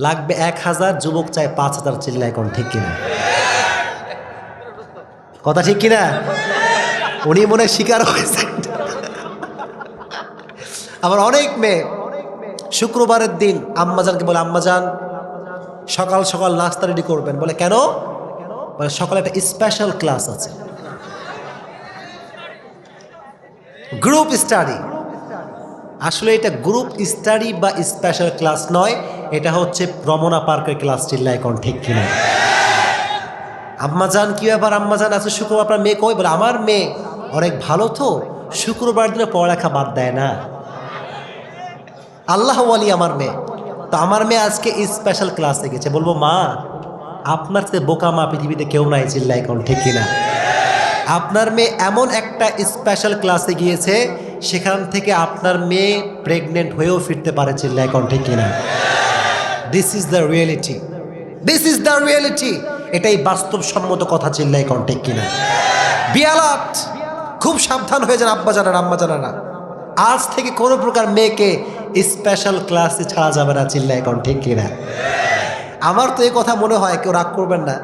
[SPEAKER 1] লাগবে 1000, যুবক চায় 5000। চিল্লায় কোন ঠিক কিনা? কথা ঠিক কিনা? উনি মনে শিকার হয়েছে। আবার অনেক মেয়ে শুক্রবারের দিন আম্মাজানকে বলে, আম্মাজান সকাল সকাল নাস্তা রেডি করবেন। বলে কেন? বলে সকালে একটা স্পেশাল ক্লাস আছে, গ্রুপ স্টাডি। আসলে এটা গ্রুপ স্টাডি বা স্পেশাল ক্লাস নয়, এটা হচ্ছে রমনা পার্কের ক্লাস। চিল্লায় কোন ঠিক কিনা? আম্মাজান কি ব্যাপার আম্মাজান, আছে শুক্রবার আপনার মেয়ে কই? বলে আমার মেয়ে অনেক ভালো, তো শুক্রবার দিনে পড়ালেখা বাদ দেয় না, আল্লাহ ওয়ালি আমার মেয়ে, তো আমার মেয়ে আজকে স্পেশাল ক্লাসে গেছে। বলবো মা, আপনার চেয়ে বোকা মা পৃথিবীতে কেউ নাই। চিল্লায় কোন ঠিক কিনা? আপনার মেয়ে এমন একটা স্পেশাল ক্লাসে গিয়েছে, সেখান থেকে আপনার মেয়ে প্রেগনেন্ট হয়েও ফিরতে পারে। চিল্লায় কোন ঠিক কিনা? This is the reality, this is the reality, এটাই বাস্তবসম্মত কথা। চিল্লায় কোন ঠিক কিনা? বিয়ালাত, খুব সাবধান হয়ে যান আব্বা জানারা, আম্মা জানারা, আজ থেকে কোনো প্রকার মেয়েকে স্পেশাল ক্লাসে ছাড়া যাবে না। চিল্লায় কোন ঠিক কিনা? আমার তো এই কথা মনে হয়, কেউ রাগ করবেন না,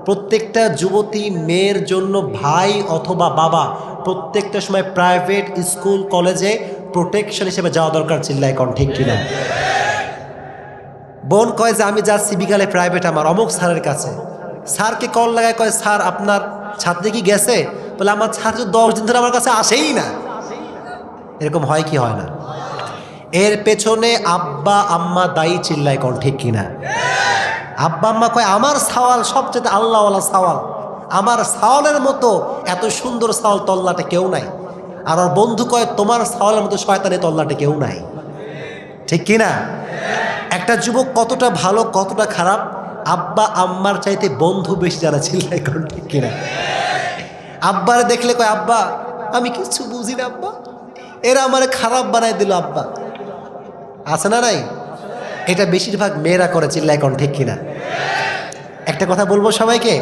[SPEAKER 1] প্রত্যেকটা যুবতী মেয়ের জন্য ভাই অথবা বাবা প্রত্যেকটা সময় প্রাইভেট স্কুল কলেজে প্রোটেকশন হিসেবে যাওয়া দরকার। চিল্লায় কোন ঠিক কিনা? বোন কয় যে আমি যাচ্ছি বিকালে প্রাইভেট আমার অমুক স্যারের কাছে, স্যারকে কল লাগায়, কয় স্যার আপনার ছাত্রী কি গেছে? বলে আমার ছাত্র 10 দিন ধরে আমার কাছে আসেই না। এরকম হয় কি হয় না? এর পেছনে আব্বা আম্মা দায়ী, চিল্লায় কোন ঠিক কিনা? আব্বা আম্মা কয় আমার সওয়াল সবচেয়ে আল্লাহওয়ালা সওয়াল, আমার সওয়ালের মতো এত সুন্দর সওয়াল তল্লাটে কেউ নাই। আর ওর বন্ধু কয় তোমার সওয়ালের মতো শয়তানি তল্লাটে কেউ নাই, ঠিক কিনা? একটা যুবক কতটা ভালো কতটা খারাপ আব্বা আম্মার চাইতে বন্ধু বেশি জানা, চিল্লায় কোন ঠিক কিনা? আব্বারে দেখলে কয় আব্বা আমি কিছু বুঝি না আব্বা, এরা আমার খারাপ বানাই দিল আব্বা। আছে না নাই? এটা বেশিরভাগ মেয়েরা করে, চিল্লায় কোন ঠিক কিনা? একটা কথা বলবো সবাইকে,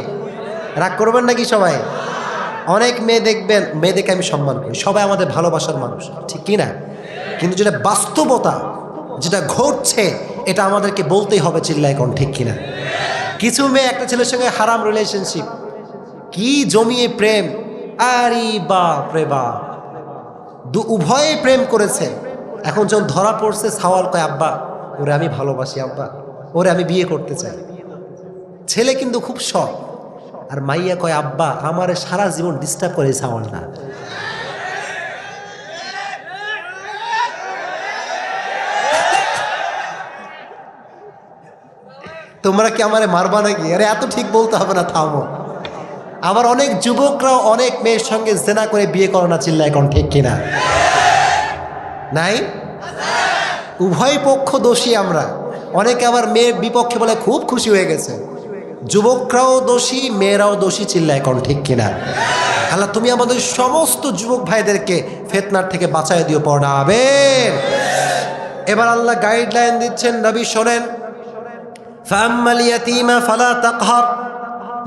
[SPEAKER 1] রাগ করবেন নাকি সবাই? অনেক মেয়ে দেখবেন, মেয়েদেরকে আমি সম্মান করি, সবাই আমাদের ভালোবাসার মানুষ, ঠিক কিনা? কিন্তু যেটা বাস্তবতা, যেটা ঘটছে এটা আমাদেরকে বলতেই হবে, চিল্লায় কোন ঠিক কিনা? কিছু মেয়ে একটা ছেলের সঙ্গে হারাম রিলেশনশিপ, কি জমিয়ে প্রেম, আরে বাপ রে বাপ, উভয়ে প্রেম করেছে। এখন যখন ধরা পড়ছে সওয়াল কয় আব্বা ওরে আমি ভালোবাসি, আব্বা ওরে আমি বিয়ে করতে চাই। ছেলে কিন্তু খুব শখ, আর মাইয়া কয় আব্বা আমার সারা জীবন ডিস্টার্ব করে সওয়াল না। তোমরা কি আমারে মারবা নাকি? আরে এত ঠিক বলতে হবে না, থামো। আবার অনেক যুবকরাও অনেক মেয়ের সঙ্গে জেনা করে বিয়ে করে না, চিল্লায় কোন ঠিক কিনা? নাই? উভয় পক্ষ দোষী আমরা। অনেকে আবার মেয়ের বিপক্ষে বলে খুব খুশি হয়ে গেছে। যুবকরাও দোষী, মেয়েরাও দোষী, চিল্লায় কোন ঠিক কিনা? আল্লাহ তুমি আমাদের সমস্ত যুবক ভাইদেরকে ফিতনার থেকে বাঁচায় দিও, পড়াবেন। এবার আল্লাহ গাইডলাইন দিচ্ছেন, নবী শোনেন, ফাআম্মাল ইয়াতীমা ফালা তাকহার,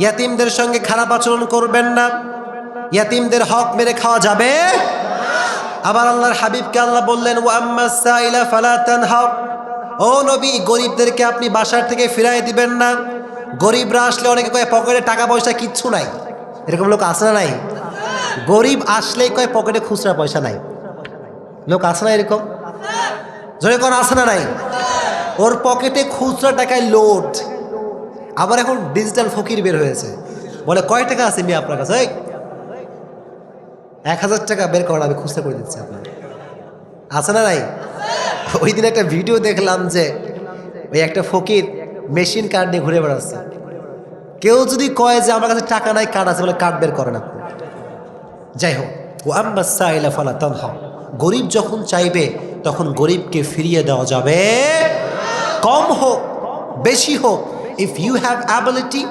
[SPEAKER 1] ইয়াতিমদের সঙ্গে খারাপ আচরণ করবেন না, ইয়াতিমদের হক মেরে খাওয়া যাবে। আবার আল্লাহর হাবিবকে আল্লাহ বললেন ওয়া আম্মাস সাইলা ফালা তানহার, ও নবী গরিবদেরকে আপনি বাসার থেকে ফিরাই দিবেন না। গরিবরা আসলে অনেকে কয় পকেটে টাকা পয়সা কিচ্ছু নাই, এরকম লোক আছে না নাই? গরিব আসলেই কয় পকেটে খুচরা পয়সা নাই, লোক আছে না এরকম? জোরে কোন আছে না নাই? ওর পকেটে খুচরা টাকায় লোড। আবার এখন ডিজিটাল ফকির বের হয়েছে, বলে কয় টাকা আছে মেয়ে আপনার কাছে? 1000 টাকা বের করেন, আমি খুচরা করে দিচ্ছি আপনার। আছে না নাই? ওই দিন একটা ভিডিও দেখলাম যে ওই একটা ফকির মেশিন কার্ড নিয়ে ঘুরে বেড়াচ্ছে। কেউ যদি কয় যে আমার কাছে টাকা নাই, কার্ড আছে, বলে কার্ড বের করেন আপনি। যাই হোক, ও আম্মাস সাইলা ফালা তানহার, গরিব যখন চাইবে তখন গরিবকে ফিরিয়ে দেওয়া যাবে, কম হোক বেশি হোক। If you have ability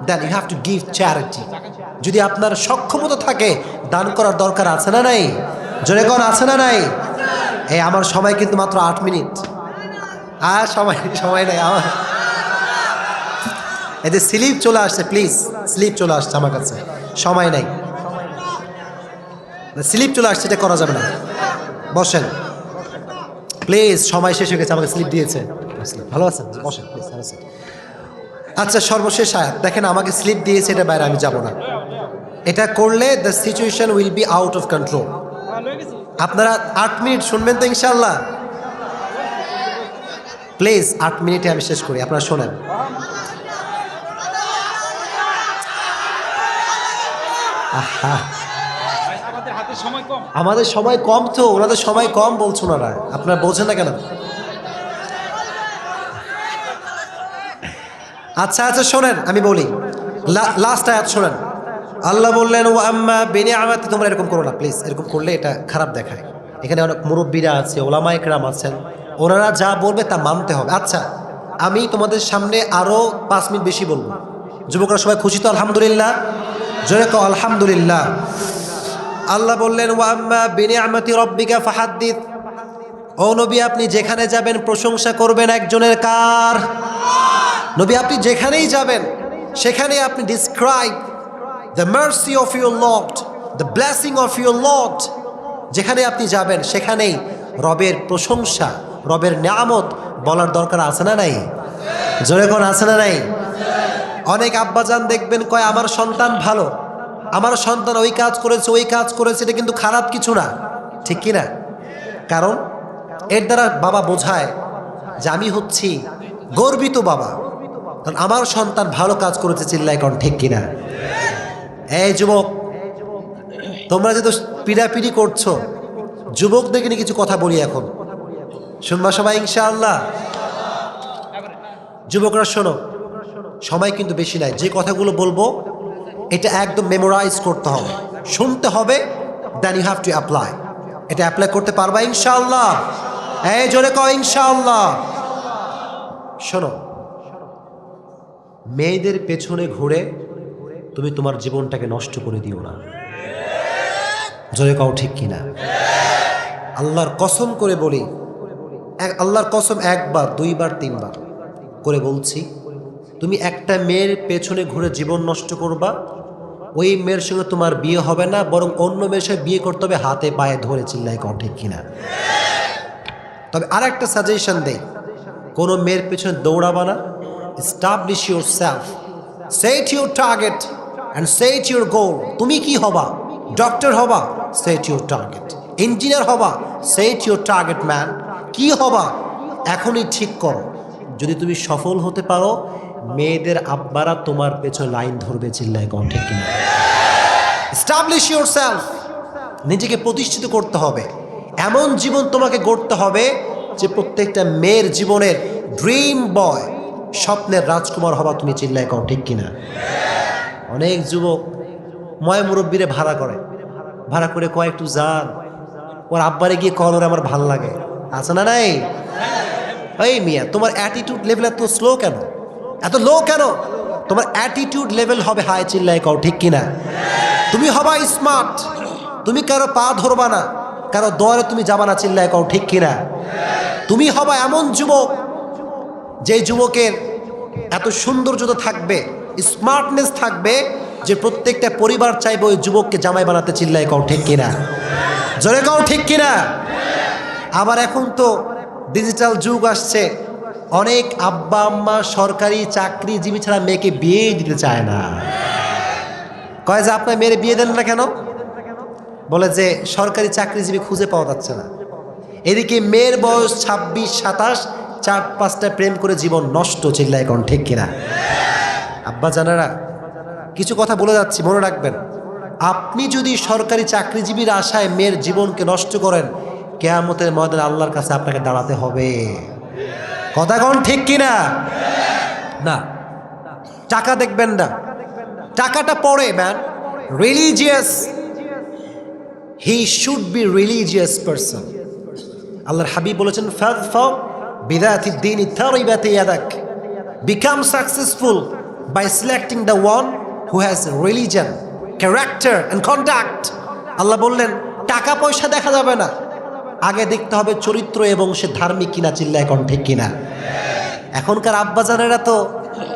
[SPEAKER 1] then you have to give charity. যদি আপনার সক্ষমতা থাকে দান করার দরকার আছে না নাই? জোরে কোন আছে না নাই? এই আমার সময় কিন্তু মাত্র 8 মিনিট, আর সময় নাই আমার। এই যে স্লিপ চলে আসছে, প্লিজ স্লিপ চলে আসছে আমার কাছে, সময় নাই, স্লিপ চলে আসছে, এটা করা যাবে না। বসেন প্লিজ, সময় শেষ হয়ে গেছে, আমাকে স্লিপ দিয়েছে। ভালো আছেন? বসেন প্লিজ। আচ্ছা সর্বশেষ আয়াত দেখেন, আমাকে স্লিপ দিয়েছে, এটা বাইরে আমি যাব না। এটা করলে the situation will be out of control. আপনারা 8 মিনিট শুনবেন তো ইনশাল্লাহ? প্লিজ 8 মিনিটে আমি শেষ করি, আপনারা শোনেন। আমাদের সময় কম তো, ওনাদের সময় কম বলছো ওনারা, আপনারা বলছেন না কেন? আচ্ছা আচ্ছা শোনেন, আমি বলি লাস্ট আয়াত শোনেন। আল্লাহ বললেন ও আম্মা বিনিআমাতি, তোমরা এরকম করো না প্লিজ, এরকম করলে এটা খারাপ দেখায়। এখানে অনেক মুরব্বীরা আছে, ওলামা ইকরাম আছেন, ওনারা যা বলবে তা মানতে হবে। আচ্ছা আমি তোমাদের সামনে আরও 5 মিনিট বেশি বলবো। যুবকরা সবাই খুশি তো? আলহামদুলিল্লাহ, জোরে কও আলহামদুলিল্লাহ। আল্লাহ বললেন ওয়া আম্মা বিনিআমাতি রাব্বিকা ফাহাদ্দিস, ও নবী আপনি যেখানে যাবেন প্রশংসা করবেন একজনের, কার? নবী আপনি যেখানেই যাবেন সেখানে আপনি describe the mercy of your lord, the blessing of your lord. যেখানে আপনি যাবেন সেখানেই রবের প্রশংসা, রবের নিয়ামত বলার দরকার আছে না নাই? জোরে কোন আছে না নাই? অনেক আব্বাজান দেখবেন কয় আমার সন্তান ভালো, আমার সন্তান ওই কাজ করেছে ওই কাজ করেছে, এটা কিন্তু খারাপ কিছু না, ঠিক কি না? কারণ এর দ্বারা বাবা বোঝায় যে আমি হচ্ছি গর্বিত বাবা, কারণ আমার সন্তান ভালো কাজ করেছে, চিল্লায় কোন ঠিক কিনা? এই যুবক, তোমরা যেহেতু পিড়াপিড়ি করছো, যুবকদেরকে নিয়ে কিছু কথা বলি এখন। শুনবা সবাই ইনশাআল্লাহ? যুবকরা শোনো, সময় কিন্তু বেশি নাই। যে কথাগুলো বলবো এটা একদম মেমোরাইজ করতে হবে, শুনতে হবে, then you have to apply. এটা অ্যাপ্লাই করতে পারবা ইনশাআল্লাহ? এই জোরে কও ইনশাআল্লাহ। শোনো, মেয়েদের পেছনে ঘুরে তুমি তোমার জীবনটাকে নষ্ট করে দিও না। জোরে কও ঠিক কিনা? আল্লাহর কসম করে বলি, আল্লাহর কসম, একবার দুইবার তিনবার করে বলছি, তুমি একটা মেয়ের পেছনে ঘুরে জীবন নষ্ট করবা, ওই মেয়ের সঙ্গে তোমার বিয়ে হবে না, বরং অন্য মেয়ের সঙ্গে বিয়ে করতে হবে হাতে পায়ে ধরে। চিল্লাই কও ঠিক কিনা? তবে আর একটা সাজেশন দেই, কোনো মেয়ের পেছনে দৌড়াবা না। Establish your self, set your target and set your goal. তুমি কি হবা? ডক্টর হবা? Set your target. ইঞ্জিনিয়ার হবা? Set your target man. কি হবা এখনই ঠিক করো। যদি তুমি সফল হতে পারো, মেয়েদের আব্বারা তোমার পেছনে লাইন ধরবে। চিল্লায় কও ঠিক কিনা? এস্টাবলিশ ইউর সেলফ, নিজেকে প্রতিষ্ঠিত করতে হবে। এমন জীবন তোমাকে গড়তে হবে যে প্রত্যেকটা মেয়ের জীবনের ড্রিম বয়, স্বপ্নের রাজকুমার হবা তুমি। চিল্লায় কও ঠিক কিনা? অনেক যুবক ময় মুরব্বীরে ভাড়া করে, ভাড়া করে কয় একটু যান, ওর আব্বারে গিয়ে কল, ওর আমার ভাল লাগে। আছে না নাই? এই মিয়া, তোমার অ্যাটিটিউড লেভেল এত স্লো কেন, এত লো কেন? তোমার অ্যাটিটিউড লেভেল হবে হাই। চিল্লায় কও ঠিক কিনা? তুমি হবা স্মার্ট, তুমি কারো পা ধরবা না, কারো দরে তুমি যাবা না। চিল্লায় কও ঠিক কিনা? তুমি হবা এমন যুবক, যে যুবকের এত সৌন্দর্যতা থাকবে, স্মার্টনেস থাকবে, যে প্রত্যেকটা পরিবার চাইবে ওই যুবককে জামাই বানাতে। চিল্লায় কও ঠিক কিনা? জোরে কও ঠিক কিনা? আবার এখন তো ডিজিটাল যুগ আসছে, অনেক আব্বা আম্মা সরকারি চাকরিজীবী ছাড়া মেয়েকে বিয়েই দিতে চায় না। কয় যে আপনার মেয়ের বিয়ে দেন না কেন? বলে যে সরকারি চাকরিজীবী খুঁজে পাওয়া যাচ্ছে না। এদিকে মেয়ের বয়স 26, 27, 4-5টা প্রেম করে জীবন নষ্ট। চিল্লায় কোন ঠিক কিনা? আব্বা জানারা, কিছু কথা বলে যাচ্ছি, মনে রাখবেন। আপনি যদি সরকারি চাকরিজীবীর আশায় মেয়ের জীবনকে নষ্ট করেন, কিয়ামতের ময়দানে আল্লাহর কাছে আপনাকে দাঁড়াতে হবে। কথা কোন ঠিক কিনা? না, টাকা দেখবেন না, টাকাটা পড়ে man. Religious, he should be religious person. আল্লাহর হাবিব বলেছেন, ফাযফা বিযাতিদ দীনি তারিবাত ইয়াদাক। Become successful by selecting the one who has religion, character and conduct. আল্লাহ বললেন, টাকা পয়সা দেখা যাবে না, আগে দেখতে হবে চরিত্র এবং সে ধার্মিক কিনা। চিল্লায় কোন ঠিক কিনা? এখনকার আব্বাজানেরা তো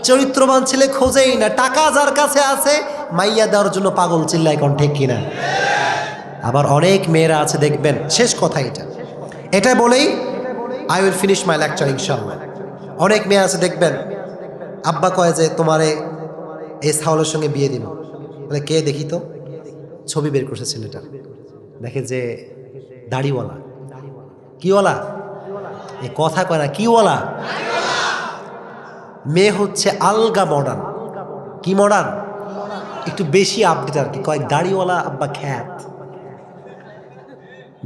[SPEAKER 1] চরিত্রবান ছেলে খোঁজেই না, টাকা যার কাছে আছে মাইয়া দেওয়ার জন্য পাগল। চিল্লায় কোন ঠিক কিনা? আবার অনেক মেয়েরা আছে দেখবেন, শেষ কথা এটা বলেই I will finish my lecture ইনশাআল্লাহ। অনেক মেয়ে আছে দেখবেন, আব্বা কয় যে তোমারে এই সাওয়ালের সঙ্গে বিয়ে দিব। বলে কে দেখি তো, ছবি বের করছে ছেলেটা, দেখে যে দাড়িওয়ালা। কিওয়ালা? এই কথা কয় না, কিওয়ালা? মেয়ে হচ্ছে আলগা মডার্ন। কি মডার্ন? একটু বেশি আপডেট আর কি। কয় দাড়িওয়ালা আব্বা খ্যাত।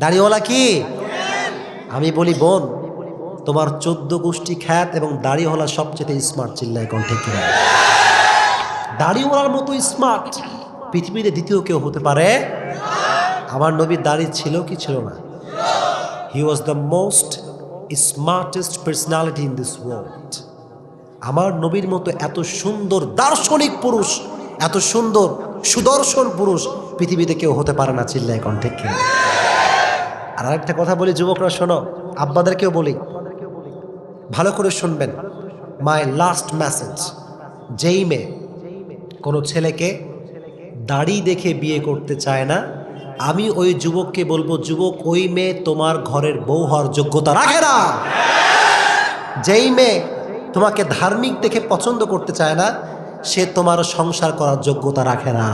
[SPEAKER 1] দাড়িওয়ালা কি? আমি বলি বোন, তোমার 14 গোষ্ঠী খ্যাত এবং দাড়িওয়ালা সবচেয়ে স্মার্ট। চিল্লায় কোন ঠিক কিনা? দাড়িওয়ালার মতো স্মার্ট পৃথিবীতে দ্বিতীয় কেউ হতে পারে? আমার নবীর দাড়ি ছিল কি ছিল না? He was the most smartest personality in this world. আমার নবীর মতো এত সুন্দর দার্শনিক পুরুষ, এত সুন্দর সুদর্শন পুরুষ পৃথিবীতে কেউ হতে পারে না। চিল্লায় কোন ঠিক কিনা? আর আরেকটা কথা বলি, যুবকরা শোনো, আব্বাদেরকেও বলি, ভালো করে শুনবেন। মাই লাস্ট মেসেজ, যেই মেয়ে কোনো ছেলেকে দাড়ি দেখে বিয়ে করতে চায় না, আমি ওই যুবককে বলবো, যুবক, ওই মেয়ে তোমার ঘরের বউ হওয়ার যোগ্যতা রাখে না। যেই মেয়ে তোমাকে ধার্মিক দেখে পছন্দ করতে চায় না, সে তোমার সংসার করার যোগ্যতা রাখে না।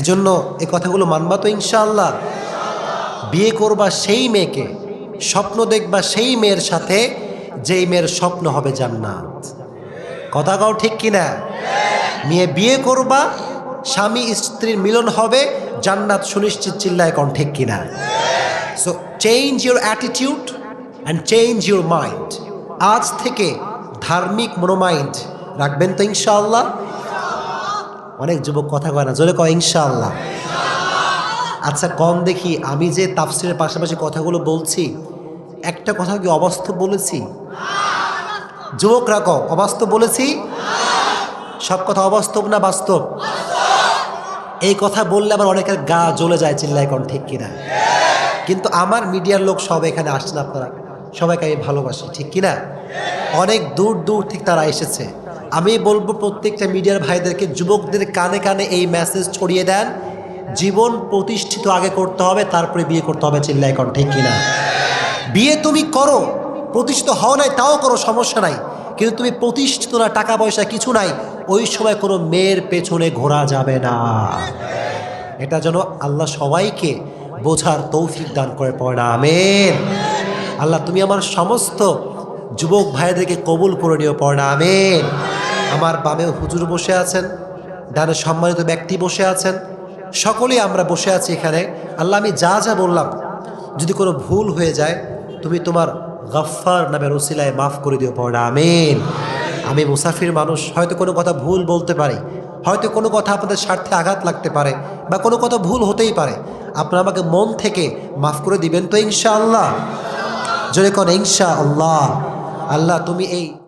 [SPEAKER 1] এজন্য এই কথাগুলো মানবা তো ইনশাআল্লাহ? বিয়ে করবা সেই মেয়েকে, স্বপ্ন দেখবা সেই মেয়ের সাথে যেই মেয়ের স্বপ্ন হবে জান্নাত। কথা কও ঠিক কিনা? মেয়ে বিয়ে করবা, স্বামী স্ত্রীর মিলন হবে, জান্নাত সুনিশ্চিত। চিল্লায় কোন ঠিক কিনা? So change your attitude and change your mind. আজ থেকে ধার্মিক মনোমাইন্ড রাখবেন তো ইনশাআল্লাহ? অনেক যুবক কথা কয় না, জোরে কয় ইনশাআল্লাহ। আচ্ছা কম দেখি, আমি যে তাফসিরের পাশাপাশি কথাগুলো বলছি একটা কথা কি অবাস্তব বলেছি? যুবকরা কও, অবাস্তব বলেছি? সব কথা অবাস্তব না বাস্তব? এই কথা বললে আবার অনেকের গা জ্বলে যায়, চিল্লায় কোন ঠিক কিনা? কিন্তু আমার মিডিয়ার লোক সব এখানে আসছেন, আপনারা সবাইকে আমি ভালোবাসি, ঠিক কিনা? অনেক দূর দূর থেকে তারা এসেছে। আমি বলবো প্রত্যেকটা মিডিয়ার ভাইদেরকে, যুবকদের কানে কানে এই মেসেজ ছড়িয়ে দেন, জীবন প্রতিষ্ঠিত আগে করতে হবে, তারপরে বিয়ে করতে হবে, চিল্লায় কোন ঠিক কিনা? বিয়ে তুমি করো, প্রতিষ্ঠিত হও নাই তাও করো, সমস্যা নাই, কিন্তু তুমি প্রতিষ্ঠিত না, টাকা পয়সা কিছু নাই, ওই সময় কোনো মেয়ের পেছনে ঘোরা যাবে না। এটা যেন আল্লাহ সবাইকে বোঝার তৌফিক দান করে পড়ে না, আমিন। আল্লাহ তুমি আমার সমস্ত যুবক ভাইদেরকে কবুল করে নিও, পড়ে না, আমিন। আমার বামে হুজুর বসে আছেন, ডানে সম্মানিত ব্যক্তি বসে আছেন, সকলেই আমরা বসে আছি এখানে। আল্লাহ আমি যা যা বললাম যদি কোনো ভুল হয়ে যায় তুমি তোমার গফফার নামের ওসিলায় মাফ করে দিও, পড়ে না, আমিন। আমি মুসাফির মানুষ, হয়তো কোনো কথা ভুল বলতে পারি, হয়তো কোনো কথা আপনাদের স্বার্থে আঘাত লাগতে পারে, বা কোনো কথা ভুল হতেই পারে, আপনারা আমাকে মন থেকে মাফ করে দিবেন তো ইনশাআল্লাহ? জোরে কোন ইনশাআল্লাহ। আল্লাহ তুমি এই